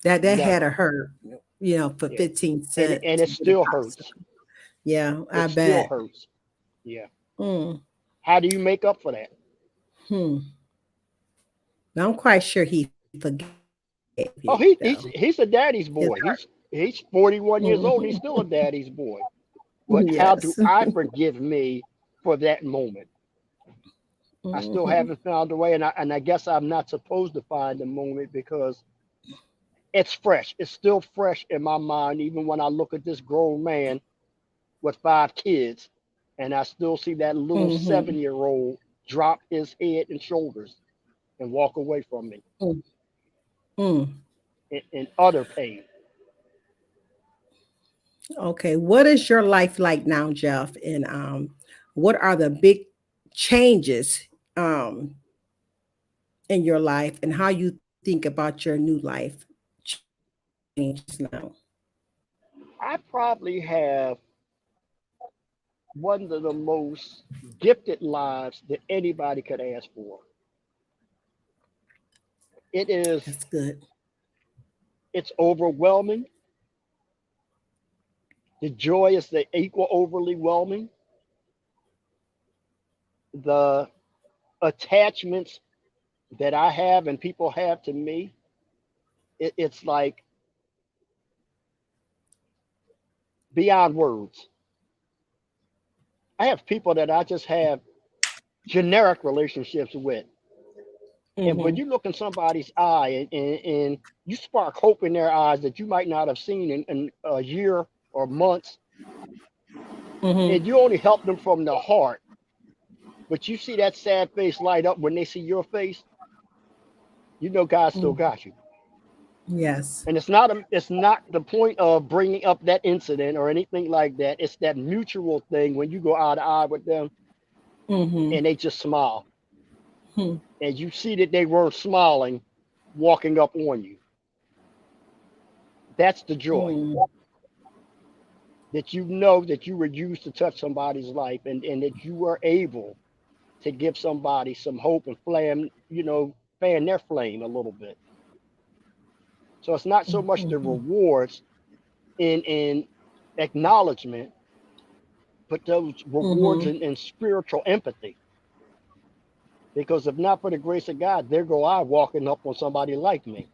That had to Never. hurt, for Yeah. 15 And cents it to get a still popsicle. hurts. Yeah, I It still bet. hurts. Yeah. Mm. How do you make up for that? Hmm. I'm quite sure he forgave you, though. Oh, he's a daddy's It boy. hurt. He's 41 years old. He's Hmm. still a daddy's boy. But how do Yes. I forgive me for that moment? I still Hmm. haven't found a way, and I guess I'm not supposed to find a moment because it's fresh. It's still fresh in my mind, even when I look at this grown man with 5 kids, and I still see that little Hmm. 7-year-old drop his head and shoulders and walk away from me Mm. in utter pain. Okay. What is your life like now, Jeff? And what are the big changes um, in your life, and how you think about your new life changes now? I probably have one of the most gifted lives that anybody could ask for. It is, That's good. it's overwhelming. The joy is the equal overly whelming. The attachments that I have and people have to me, it's like beyond words. I have people that I just have generic relationships with. And when Hmm. you look in somebody's eye and you spark hope in their eyes that you might not have seen in a year or months, Hmm. and you only help them from the heart, but you see that sad face light up when they see your face, you know God still got you. Yes. And it's not the point of bringing up that incident or anything like that. It's that mutual thing when you go eye to eye with them Hmm. and they just smile, and you see that they weren't smiling walking up on you. That's the joy, Mm. that you know that you were used to touch somebody's life, and that you were able to give somebody some hope and fan their flame a little bit. So it's not so much the Mhm. rewards in acknowledgement, but those rewards Mhm. in spiritual empathy. Because if not for the grace of God, there go I walking up on somebody like me.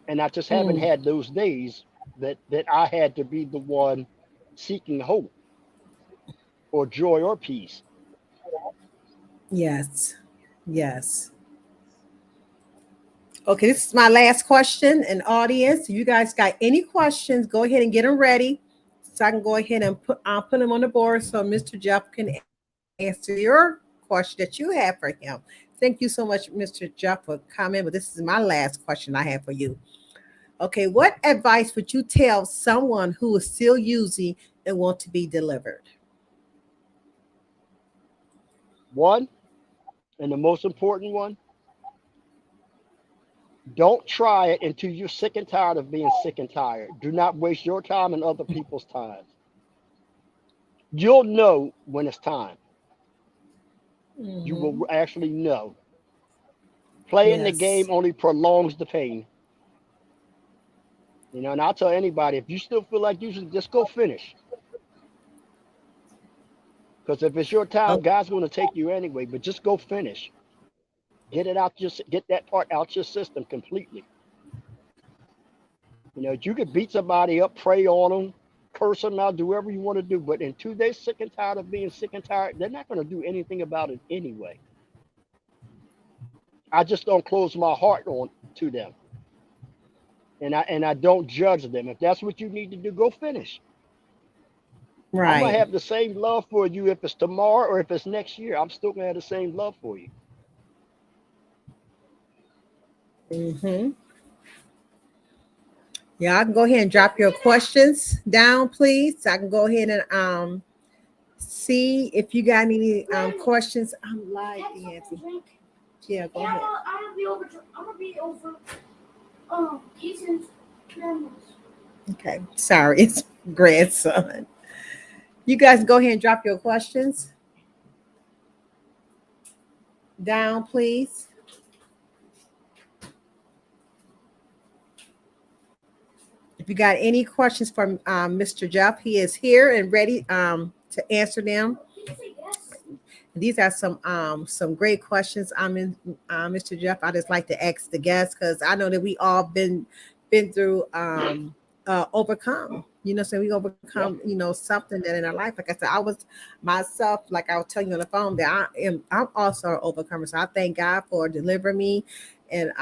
And I just haven't Mm. had those days that I had to be the one seeking hope or joy or peace. Yes. Yes. Okay, this is my last question. And audience, if you guys got any questions, go ahead and get them ready, so I can go ahead and put them on the board so Mr. Jeff can answer your question that you have for him. Thank you so much, Mr. Jeff, for coming. But this is my last question I have for you. Okay, what advice would you tell someone who is still using and want to be delivered? One, and the most important one, don't try it until you're sick and tired of being sick and tired. Do not waste your time and other people's time. You'll know when it's time. You will Hmm. actually know. Playing the game Yes. only prolongs the pain. And I'll tell anybody, if you still feel like you should just go finish. Because if it's your time, Oh, God's going to take you anyway. But just go finish. Get that part out your system completely. You could beat somebody up, pray on them, curse them out, do whatever you want to do. But until they're sick and tired of being sick and tired, they're not going to do anything about it anyway. I just don't close my heart on to them, and I don't judge them. If that's what you need to do, go finish. I'm gonna right. have the same love for you if it's tomorrow or if it's next year. I'm still gonna have the same love for you. Hmm. Yeah, I can go ahead and drop your questions down, please. I can go ahead and see if you got any questions. I'm live, Yancy. Yeah, go ahead. I'm gonna be over. Casey's grandma's. Okay, sorry, it's grandson. You guys go ahead and drop your questions down, please. If you got any questions from Mr. Jeff, he is here and ready to answer them. These are some great questions. Mr. Jeff. I just like to ask the guests because I know that we all been through overcome. You know, so we overcome, Yep. something that in our life. Like I said, I was myself, like I was telling you on the phone, that I'm also an overcomer. So I thank God for delivering me. And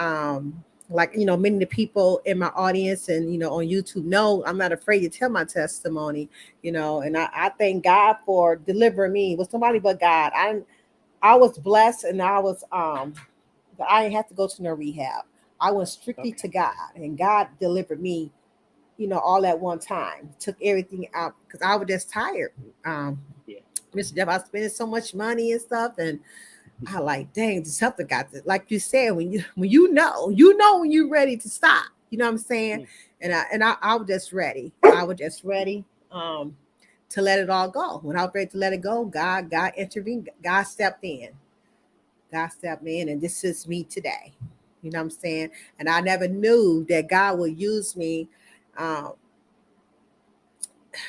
like, many of the people in my audience and on YouTube know I'm not afraid to tell my testimony, and I thank God for delivering me with somebody but God. I was blessed, and I didn't have to go to no rehab. I went strictly Okay. to God, and God delivered me, all at one time. Took everything out because I was just tired. Um, Yeah. Mr. Jeff, I was spending so much money and stuff, and I like, dang, something got to, like you said, when when you're ready to stop. You know what I'm saying? Mm. And I was just ready. I was just ready to let it all go. When I was ready to let it go, God intervened. God stepped in. God stepped in, and this is me today. You know what I'm saying? And I never knew that God would use me. Um,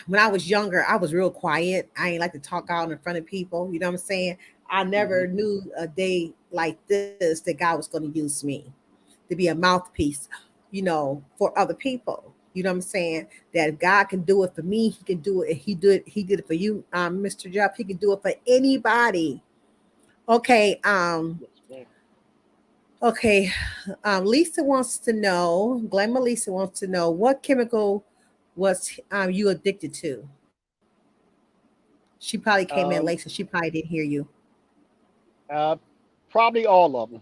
when I was younger, I was real quiet. I ain't like to talk out in front of people. You know what I'm saying? I Mm-hmm. never knew a day like this that God was going to use me to be a mouthpiece, for other people. You know what I'm saying? That if God can do it for me, He can do it. He did it for you, Mr. Jeff. He can do it for anybody. Okay. Yes, ma'am. Okay. Lisa wants to know. Glenma Lisa wants to know what chemical was you addicted to. She probably came in late, so Um, she probably didn't hear you. uh, Probably all of them.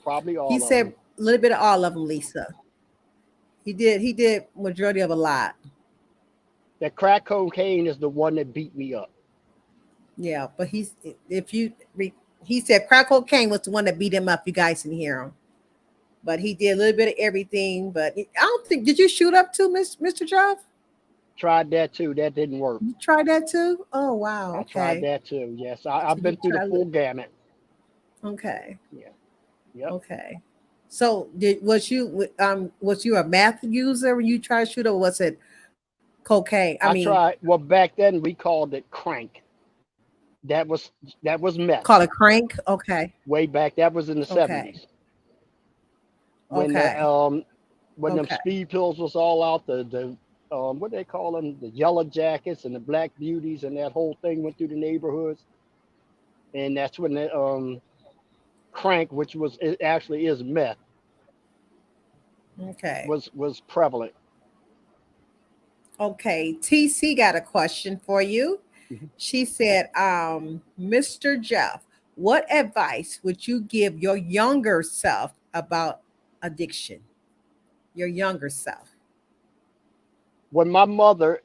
Probably He all of said them. a little bit of all of them, Lisa. He did majority of a lot. The crack cocaine is the one that beat me up. Yeah, but if you he said crack cocaine was the one that beat him up. You guys didn't hear him, but he did a little bit of everything. But I don't think, did you shoot up too, Mr. Jeff? Tried that too. That didn't work. You tried that too? Oh wow, I tried okay. that too. Yes, So I've you been through the tried. full gamut. Okay, Yeah. Yep. okay. So was you a meth user when you tried to shoot, or was it cocaine? I I mean, tried. Well, back then we called it crank. That was that was meth. call it crank. Okay, Way back. That was in the okay, 70s when the okay, when them okay. speed pills was all out. The what they call them, the yellow jackets and the black beauties, and that whole thing went through the neighborhoods. And that's when the crank, which was it actually is meth, Okay. was prevalent. Okay. TC got a question for you. Mhm. She said, Mr. Jeff, what advice would you give your younger self about addiction? Your younger self. When my mother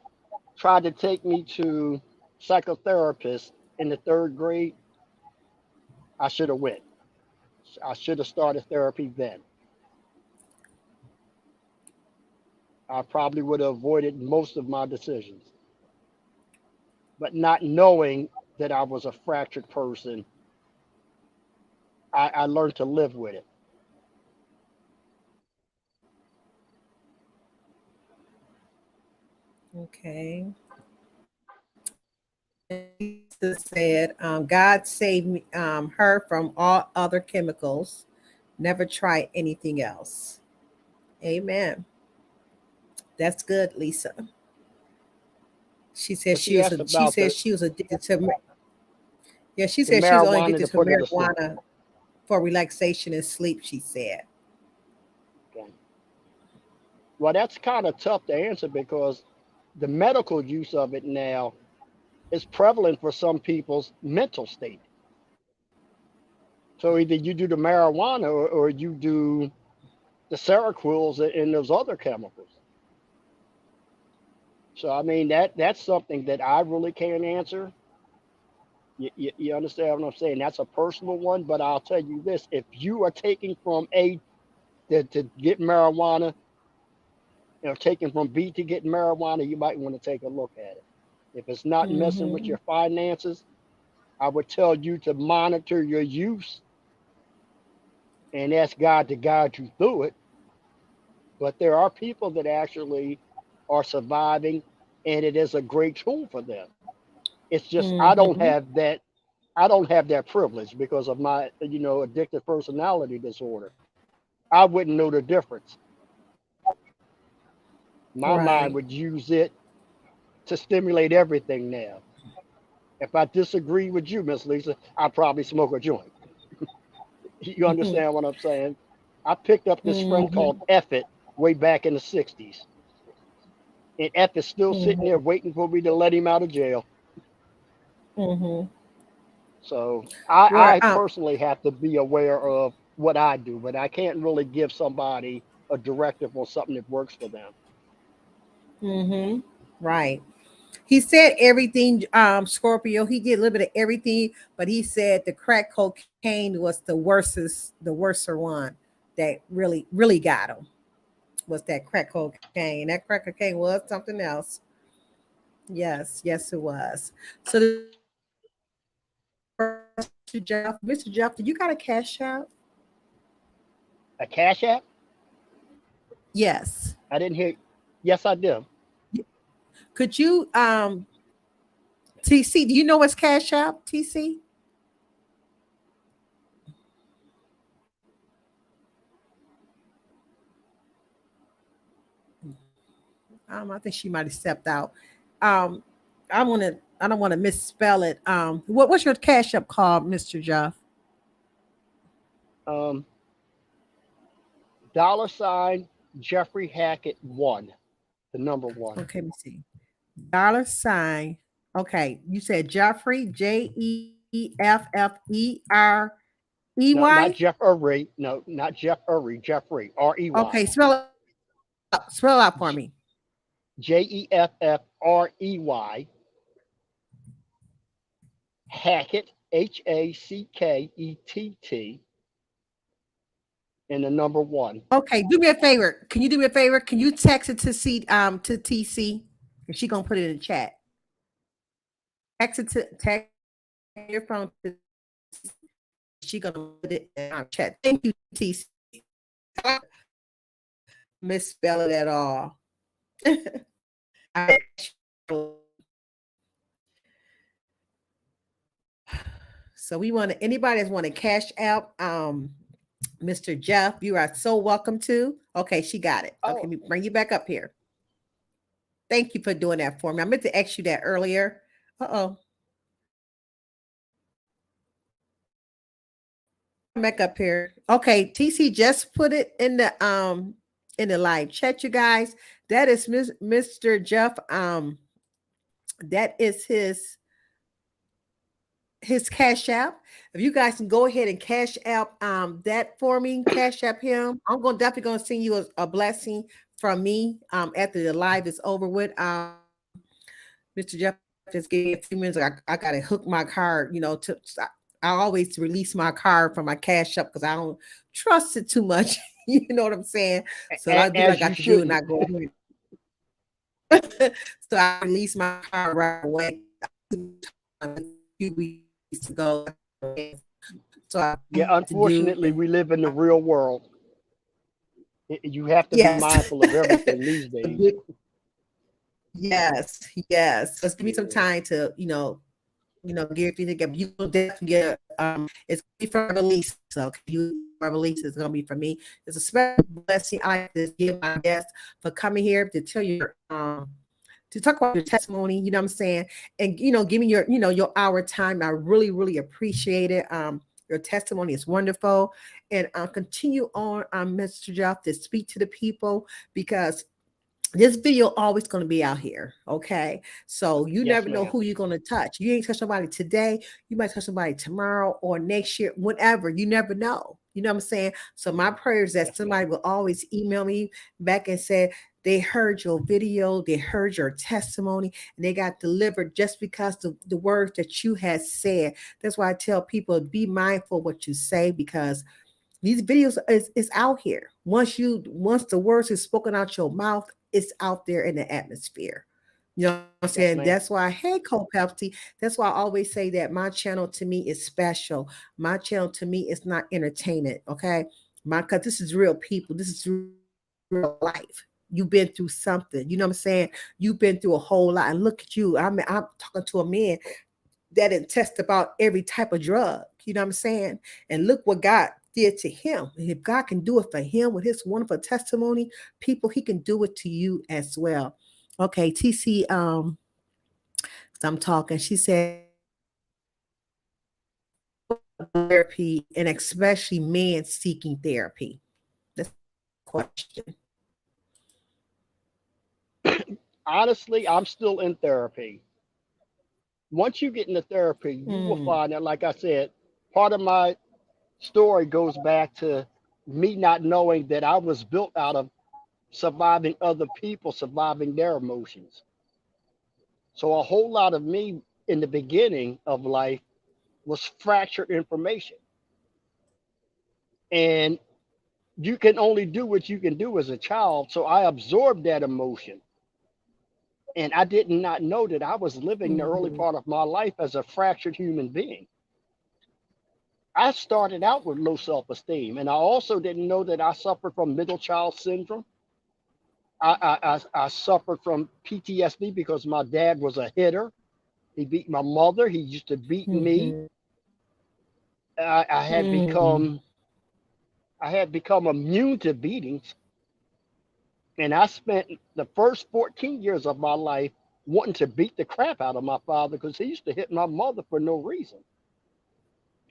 tried to take me to psychotherapist in the third grade, I should have went. I should have started therapy then. I probably would have avoided most of my decisions. But not knowing that I was a fractured person, I learned to live with it. Okay. Lisa said, God saved me, her from all other chemicals. Never try anything else. Amen. That's good, Lisa. She said But she asked she about said she was addicted to, yeah, she the said she was only marijuana addicted to to put her to sleep. marijuana for relaxation and sleep, she said. Okay. Well, that's kind of tough to answer because the medical use of it now is prevalent for some people's mental state. So either you do the marijuana or you do the Seroquels and those other chemicals. So I mean that's something that I really can't answer. You understand what I'm saying? That's a personal one, but I'll tell you this: if you are taking from A to get marijuana, taking from B to getting marijuana, you might want to take a look at it. If it's not messing with Mm-hmm. your finances, I would tell you to monitor your use and ask God to guide you through it. But there are people that actually are surviving, and it is a great tool for them. It's just Mm-hmm. I don't have that privilege because of my addictive personality disorder. I wouldn't know the difference. My mind Right. would use it to stimulate everything now. If I disagree with you, Miss Lisa, I'd probably smoke a joint. You understand what I'm saying? I picked up this friend called Mm-hmm. Effet way back in the 60s. And Effet's still sitting there Mm-hmm. waiting for me to let him out of jail. Mm-hmm. So Right. I personally have to be aware of what I do, but I can't really give somebody a directive on something that works for them. Mm-hmm. Right. He said everything, Scorpio. He did a little bit of everything, but he said the crack cocaine was the worser one that really got him was that crack cocaine. That crack cocaine was something else. Yes, yes, it was. So the Mr. Jeff, Mr. Jeff, did you got a cash out? A Cash App? Yes. I didn't hear. Yes, I did. Could you TC, do you know what's cash out, TC? I think she might have stepped out. Um, I don't want to misspell it. What's your cash up called, Mr. Jeff? Um, $ Jeffrey Hackett one, the number one. Okay, let me see. Dollar sign. Okay, you said Jeffrey Jeffrey. No, not Jeff Urry. No, not Jeff Urry. Jeffrey Okay, REY. spell it out for me. JEFFREY. Hackett HACKETT and the number one. Okay, do me a favor. Can you do me a favor? Can you text it to to TC? And she gonna put it in the chat. Text your phone to she gonna put it in our chat. Thank you, TC. Misspell it at all. I- so we want to anybody that's want to cash out Mr. Jeff, you are so welcome to. Okay, she got it. Okay, Oh, let me bring you back up here. Thank you for doing that for me. I meant to ask you that earlier. Uh-oh. Back up here. Okay, TC just put it in the live chat, you guys. That is Mr. Jeff. That is his cash app. If you guys can go ahead and cash out that for me, cash app him. I'm gonna definitely gonna send you a blessing from me after the live is over with. Mr. Jeff just gave me a few minutes. I gotta hook my card, I always release my card from my cash up because I don't trust it too much. You know what I'm saying? So I do what I as you got to do and shouldn't. I go ahead. So I release my card right away. A few weeks ago. So I Yeah, to do unfortunately, we live in the real world. You have to be yes. mindful of everything these days. Yes, yes. Just give me some Yeah. time to, get everything together. You will definitely get it's gonna be for release. So you release is gonna be for me. It's a special blessing. I like to give my guests for coming here to tell you to talk about your testimony, you know what I'm saying? And give me your hour time. I really, really appreciate it. Your testimony is wonderful. And continue on, Mr. Jeff, to speak to the people because this video always going to be out here. Okay. So you Yes, never know ma'am. who you're going to touch. You ain't touch somebody today. You might touch somebody tomorrow or next year, whatever. You never know. You know what I'm saying? So my prayer is that Yes, ma'am. somebody will always email me back and say they heard your video, they heard your testimony, and they got delivered just because the words that you had said. That's why I tell people be mindful what you say because these videos is out here. Once the words is spoken out your mouth, it's out there in the atmosphere. You know what I'm saying? Yes, That's ma'am. why, hey, co-pasty, that's why I always say that my channel to me is special. My channel to me is not entertainment, okay? Because this is real people. This is real life. You've been through something. You know what I'm saying? You've been through a whole lot. And look at you. I'm talking to a man that didn't test about every type of drug. You know what I'm saying? And look what God did to him. And if God can do it for him with his wonderful testimony, people, he can do it to you as well. Okay, TC, I'm talking. She said, therapy and especially men seeking therapy. That's a good question. Honestly, I'm still in therapy. Once you get into therapy, you will Mm, find that, like I said, part of my story goes back to me not knowing that I was built out of surviving other people, surviving their emotions. So a whole lot of me in the beginning of life was fractured information. And you can only do what you can do as a child. So I absorbed that emotion. And I did not know that I was living the early mhm, part of my life as a fractured human being. I started out with low self esteem. And I also didn't know that I suffered from middle child syndrome. I suffered from PTSD because my dad was a hitter. He beat my mother. He used to beat me. mhm, I had mm, become immune to beatings, and I spent the first 14 years of my life wanting to beat the crap out of my father because he used to hit my mother for no reason.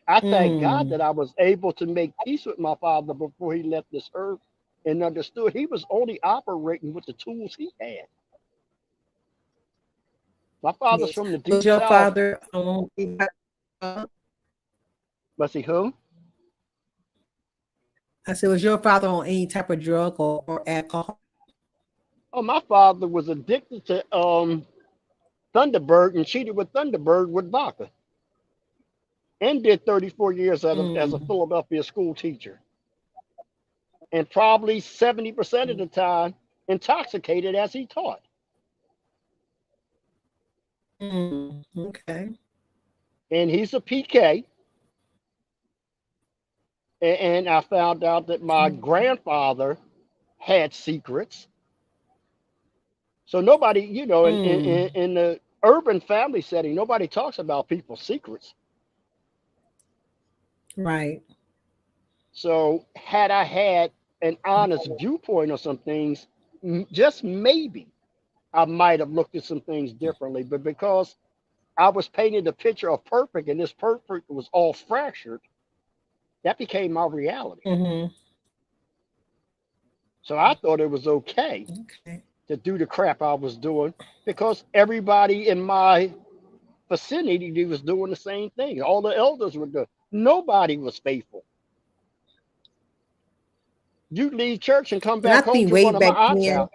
I thank God mm. that I was able to make peace with my father before he left this earth and understood he was only operating with the tools he had. My father's Yes. from the Was deep your south. father on any type of drug? But see who? I said, was your father on any type of drug or alcohol? Oh, my father was addicted to Thunderbird and cheated with Thunderbird with vodka, and did 34 years as a Mm, Philadelphia school teacher, and probably 70% of the time intoxicated as he taught. okay. And he's a PK. And I found out that my grandfather had secrets. So nobody, Mm, in the urban family setting, nobody talks about people's secrets. right. So had I had an honest viewpoint on some things, just maybe I might have looked at some things differently. But because I was painted a picture of perfect and this perfect was all fractured, that became my reality. Mm-hmm. So I thought it was okay Okay. to do the crap I was doing because everybody in my vicinity was doing the same thing. All the elders were doing. Nobody was faithful. You leave church and come And I back home think to way one of my back aunts' then, house.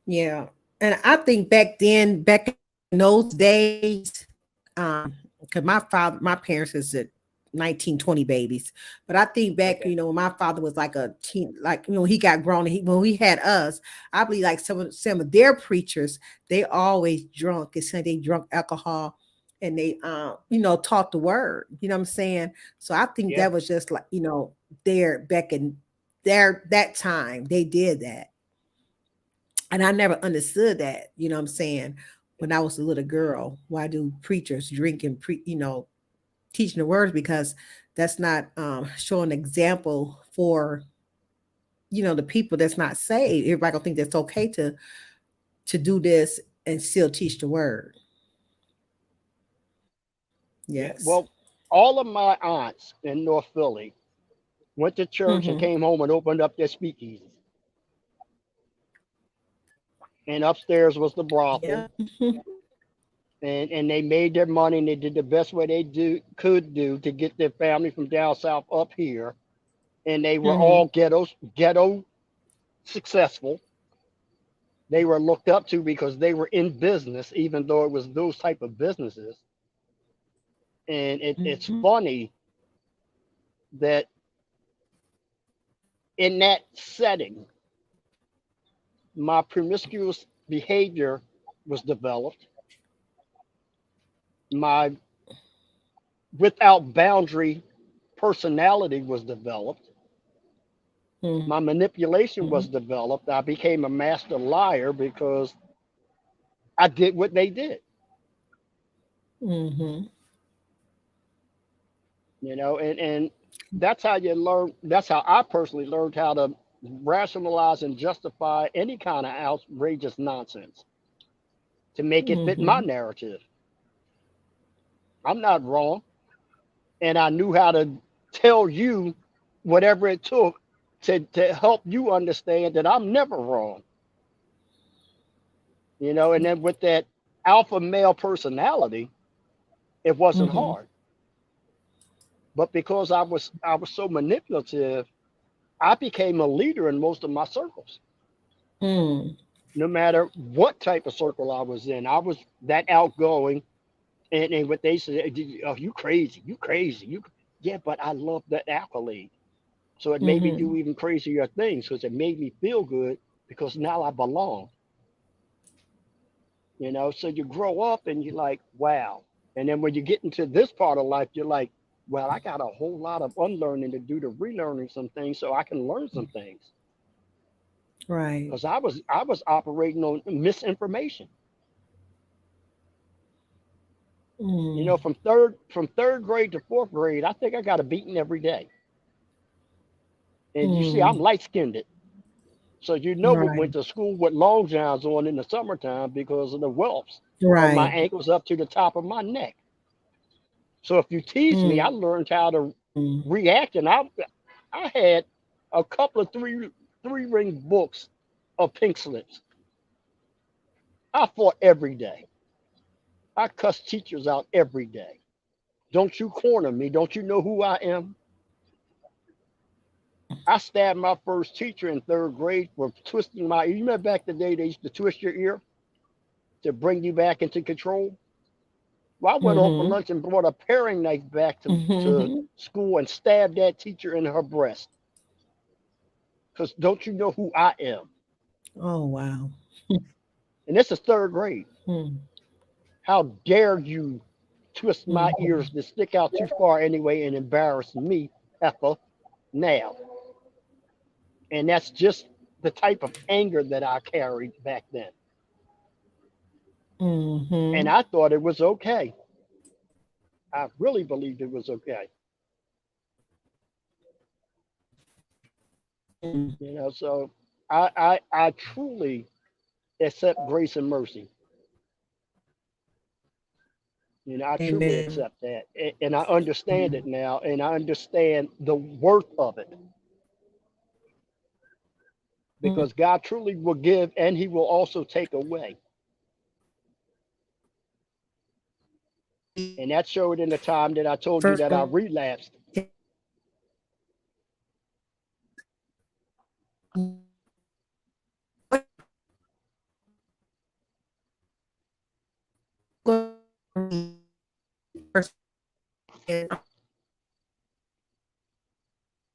yeah. And I think back then, back in those days, because my parents is at 1920 babies, but I think back, Okay. when my father was like a teen, like he got grown, and when we had us, I believe like some of their preachers, they always drunk and said they drunk alcohol, and they taught the word. You know what I'm saying? So I think Yeah. that was just like there back in there that time they did that, and I never understood that. You know what I'm saying? When I was a little girl, why do preachers drink and teaching the words, because that's not showing example for the people that's not saved. Everybody gonna think that's okay to do this and still teach the word. Yeah. Yes. Well, all of my aunts in North Philly went to church and Mm-hmm. came home and opened up their speakeasies. And upstairs was the Yeah. brothel. And they made their money and they did the best way they could do to get their family from down south up here. And they were Mm-hmm. all ghetto successful. They were looked up to because they were in business, even though it was those type of businesses. And it's Mm-hmm. funny that in that setting, My promiscuous behavior was developed. My without boundary personality was developed. My Mm-hmm. manipulation was developed. I became a master liar because I did what they did, Mm-hmm. and that's how you learn. That's how I personally learned how to rationalize and justify any kind of outrageous nonsense to make it fit my Mm-hmm. narrative. I'm not wrong, and I knew how to tell you whatever it took to help you understand that I'm never wrong. And then with that alpha male personality, it wasn't Mm-hmm. hard. But because I was so manipulative, I became a leader in most of my circles. Mm. No matter what type of circle I was in, I was that outgoing. And what they said, oh, you crazy, you crazy, yeah, but I love that accolade. So it made me Mm-hmm. do even crazier things because it made me feel good because now I belong. So you grow up and you're like, wow. And then when you get into this part of life, you're like, well, I got a whole lot of unlearning to do to relearning some things so I can learn some things. Right. Because I was operating on misinformation. Mm. From third grade to fourth grade, I think I got a beating every day. And you see, I'm Mm. light skinned. So we went Right. to school with long johns on in the summertime because of the whelps from my Right. ankles up to the top of my neck. So if you tease me, I Mm. learned how to react, and I had a couple of three ring books of pink slips. I fought every day. I cussed teachers out every day. Don't you corner me. Don't you know who I am? I stabbed my first teacher in third grade for twisting my ear. You remember back the day they used to twist your ear to bring you back into control? Well, I went home for Mm-hmm. lunch and brought a paring knife back to Mm-hmm. school and stabbed that teacher in her breast. Because don't you know who I am? Oh wow. And this is third grade. Mm. How dare you twist my Mm-hmm. ears to stick out too far anyway and embarrass me, Effa, now? And that's just the type of anger that I carried back then. And Mm-hmm. I thought it was okay. I really believed it was okay. Mm. So I truly accept grace and mercy. I truly Amen. accept that. And I understand it now, and I understand the worth of it because God truly will give and he will also take away. And that showed in the time that I told you First, that I relapsed. first,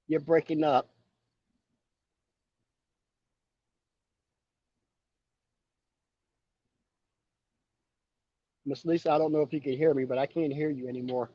You're breaking up. Miss Lisa, I don't know if you can hear me, but I can't hear you anymore.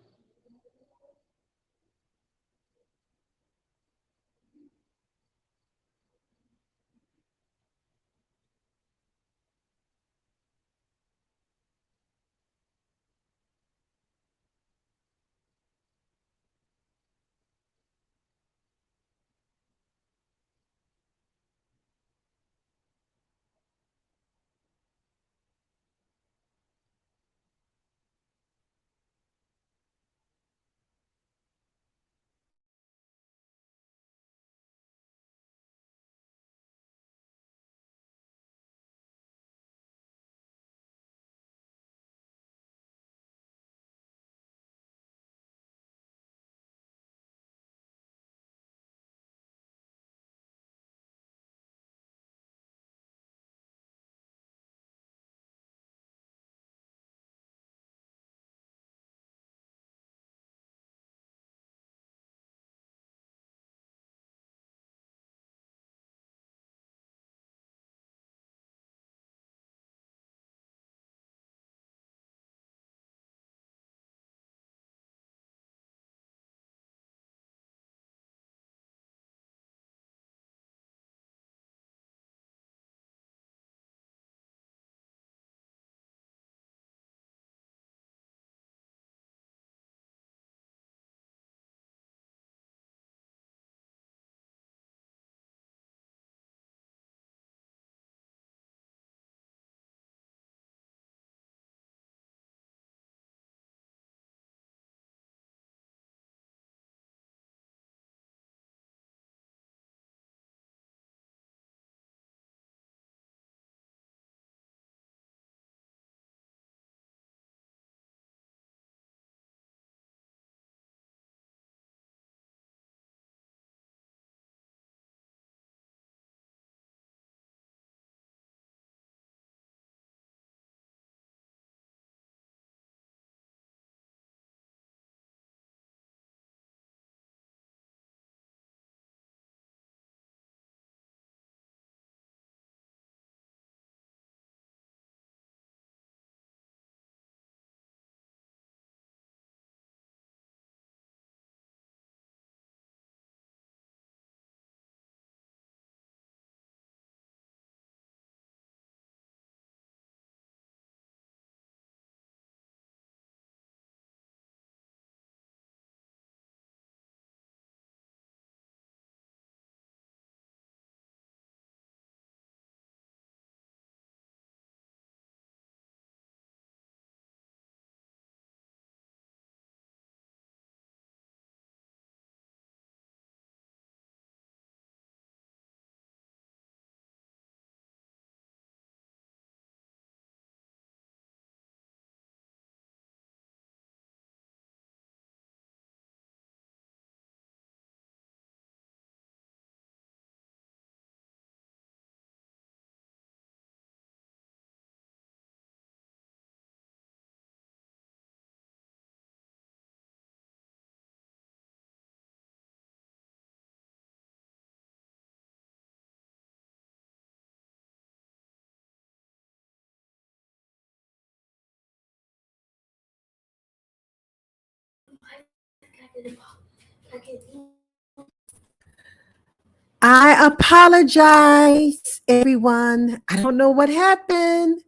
I apologize, everyone. I don't know what happened.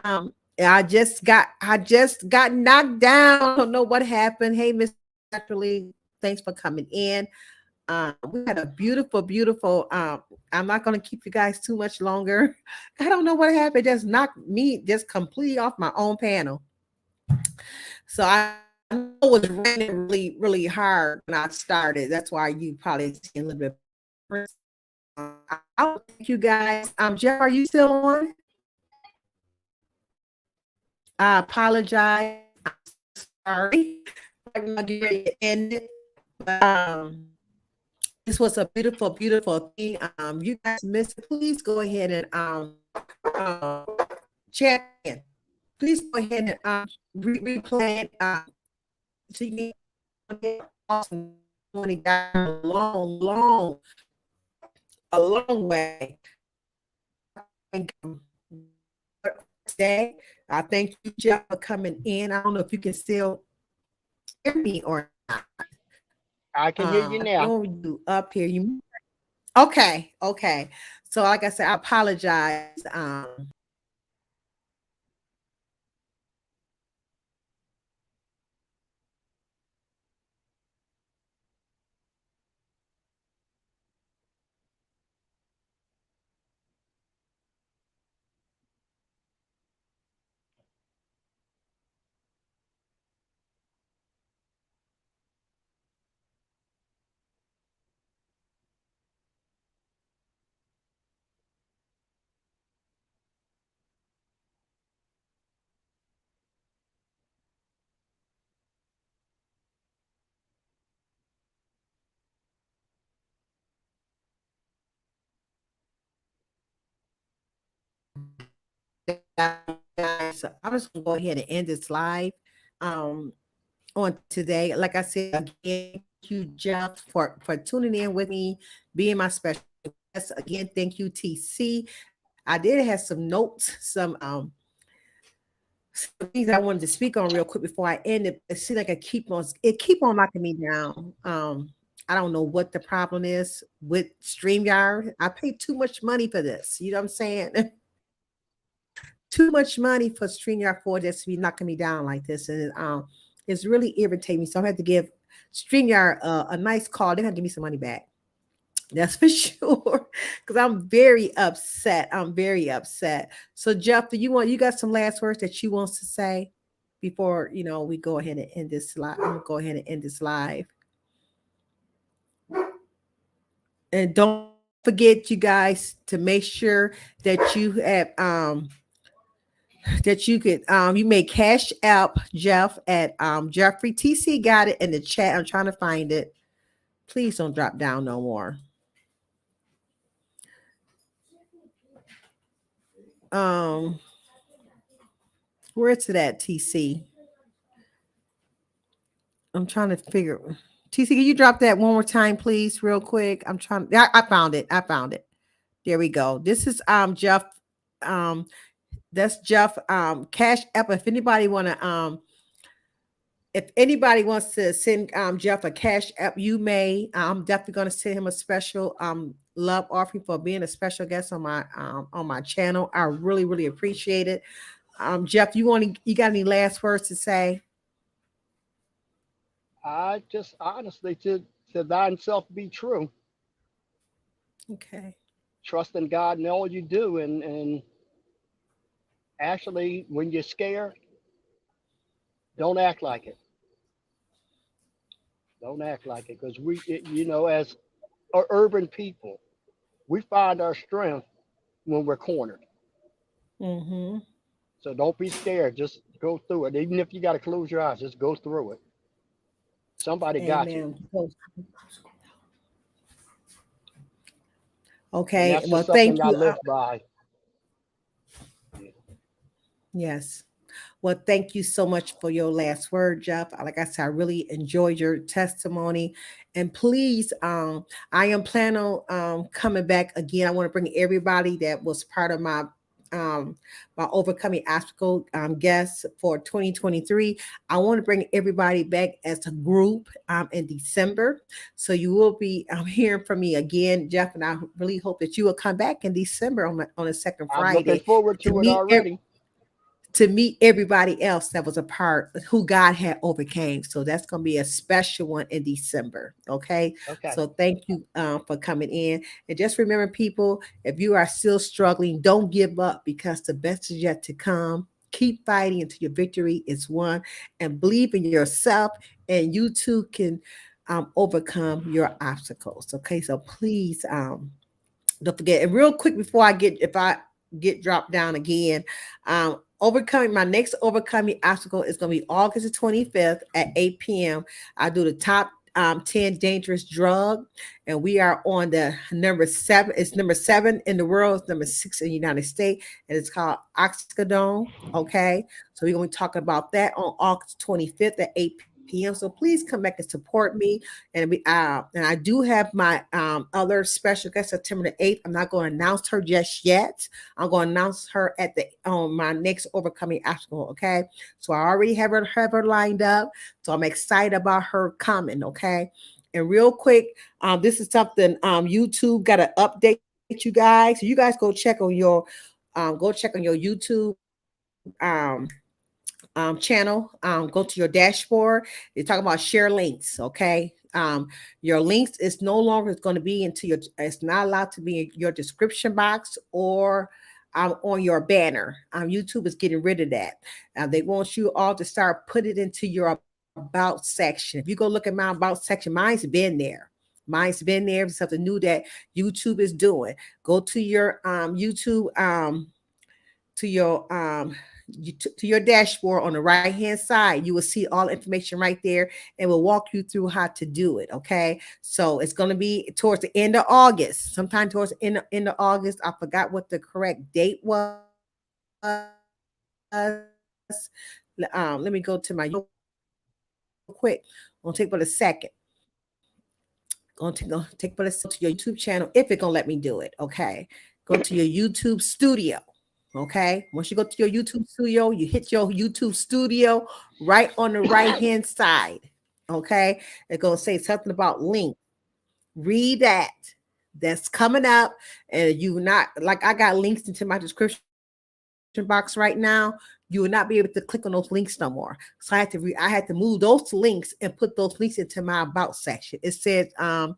Um, I just got knocked down. I don't know what happened. Hey, Miss Naturally, thanks for coming in. We had a beautiful, beautiful. I'm not going to keep you guys too much longer. I don't know what happened. Just knocked me just completely off my own panel. So I know it was raining really, really hard when I started. That's why you probably see a little bit. I'll thank you guys. Jeff, are you still on? I apologize. I'm sorry. I'm gonna get ready to end it. But this was a beautiful, beautiful thing. You guys missed it. Please go ahead and check in. Please go ahead and replay it. So you can get awesome money down a long, long, a long way. Thank you today. I thank you, Jeff, for coming in. I don't know if you can still hear me or not. I can hear you I now. know you up here. You okay? Okay. So, like I said, I apologize. Guys, so I'm just gonna go ahead and end this live. Um, on today. Like I said again, thank you, Jeff, for tuning in with me, being my special guest. Again, thank you, TC. I did have some notes, some things I wanted to speak on real quick before I end it. It seems like it keep on knocking me down. I don't know what the problem is with StreamYard. I paid too much money for this. You know what I'm saying? Too much money for StreamYard for this to be knocking me down like this, and it's really irritating me. So I had to give StreamYard a nice call. They had to give me some money back. That's for sure. Because I'm very upset. I'm very upset. So Jeff, you got some last words that you wants to say before we go ahead and end this live? I'm gonna go ahead and end this live. And don't forget, you guys, to make sure that you have that you could you may cash out Jeff at Jeffrey TC got it in the chat. I'm trying to find it. Please don't drop down no more. Um where's it at, TC? I'm trying to figure. TC, can you drop that one more time, please, real quick? I found it. I found it. There we go. This is Jeff. Um that's Jeff Cash App. If anybody wants to send Jeff a cash app, you may. I'm definitely going to send him a special love offering for being a special guest on my channel. I really, really appreciate it. Jeff, you got any last words to say? I just honestly to thine self be true. Okay. Trust in God in all you do, and actually, when you're scared, don't act like it. Don't act like it, because as urban people, we find our strength when we're cornered. Mm-hmm. So don't be scared. Just go through it. Even if you got to close your eyes, just go through it. Somebody got you, Amen. and Okay. that's Well, just thank something I you. live by. Yes. Well, thank you so much for your last word, Jeff. Like I said, I really enjoyed your testimony. And please, I am planning on coming back again. I want to bring everybody that was part of my my overcoming obstacle guests for 2023. I want to bring everybody back as a group in December. So you will be hearing from me again, Jeff, and I really hope that you will come back in December on the second I'm looking Friday forward to to it already. everybody else that was a part who God had overcame. So that's going to be a special one in December. Okay. Okay. So thank you for coming in. And just remember, people, if you are still struggling, don't give up because the best is yet to come. Keep fighting until your victory is won and believe in yourself, and you too can overcome your obstacles. Okay. So please, don't forget. And real quick before if I get dropped down again, overcoming my next overcoming obstacle is going to be August the 25th at 8 p.m. I do the top 10 dangerous drug, and we are on the number seven. It's number seven in the world. It's number six in the United States, and it's called oxycodone. Okay, so we're going to be talking about that on August 25th at 8 p.m. So please come back and support me. And I do have my other special guest September the 8th. I'm not going to announce her just yet. I'm going to announce her at the my next overcoming obstacle. Okay, so I already have her lined up. So I'm excited about her coming. Okay, and real quick, this is something YouTube got to update you guys. So you guys go check on your YouTube channel. Go to your dashboard. You're talking about share links, okay? Your links is no longer going to be into your. It's not allowed to be in your description box or on your banner. YouTube is getting rid of that. They want you all to start put it into your about section. If you go look at my about section, mine's been there. Mine's been there. It's something new that YouTube is doing. Go to your YouTube to your to your dashboard on the right hand side. You will see all the information right there, and we'll walk you through how to do it. Okay, so it's going to be towards the end of August, sometime towards the end of August. I forgot what the correct date was. Let me go to my YouTube real quick. Gonna take but a second. Going to go take but a second to your YouTube channel if it's gonna let me do it. Okay, go to your YouTube studio. Okay, once you go to your YouTube studio, you hit your YouTube studio right on the right hand side. Okay, it's gonna say something about link. Read that. That's coming up, and you not like I got links into my description box right now. You will not be able to click on those links no more. So I had to move those links and put those links into my about section. It says oh,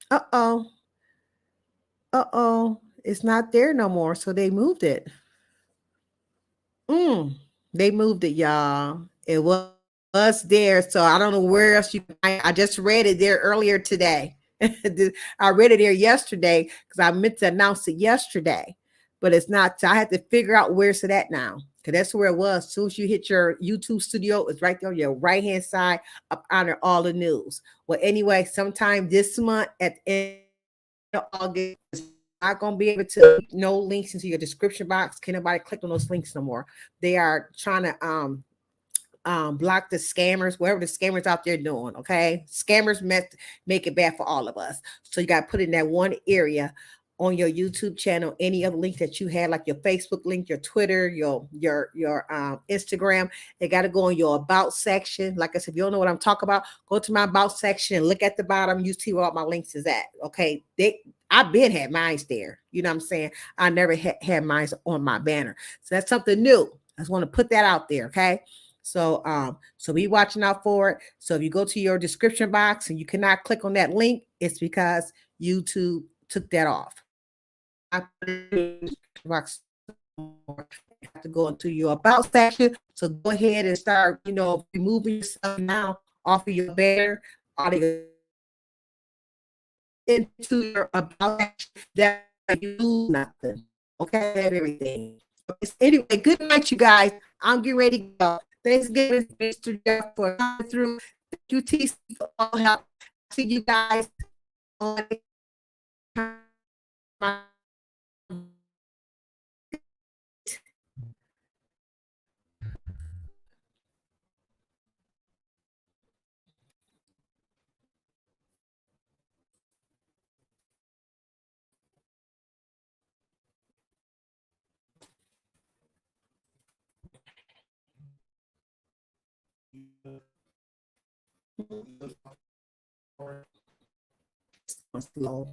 uh-oh, it's not there no more. So they moved it. Mm, they moved it, y'all. It was there. So I don't know where else you can find it. I just read it there earlier today. I read it there yesterday because I meant to announce it yesterday, but it's not. So I had to figure out where's it at now. Because that's where it was. As soon as you hit your YouTube studio, it's right there on your right hand side up under all the news. Well, anyway, sometime this month at the end of August, not gonna be able to no links into your description box. Can nobody click on those links no more? They are trying to block the scammers, whatever the scammers out there doing. Okay, scammers make it bad for all of us. So you got to put in that one area on your YouTube channel. Any other link that you had, like your Facebook link, your Twitter, your Instagram, they got to go in your about section. Like I said, if you don't know what I'm talking about, go to my about section and look at the bottom. You see where all my links is at. Okay, I've been had mines there. You know what I'm saying? I never had mines on my banner. So that's something new. I just want to put that out there. Okay. So be watching out for it. So if you go to your description box and you cannot click on that link, it's because YouTube took that off. I put it in the description box. You have to go into your about section. So go ahead and start, removing yourself now off of your banner, out of your into your about section. That you lose nothing. Okay, everything. Anyway, good night, you guys. I'm getting ready to go. Thanksgiving, Mr. Jeff, for coming through. Thank you, TC, for all help. See you guys on my slow.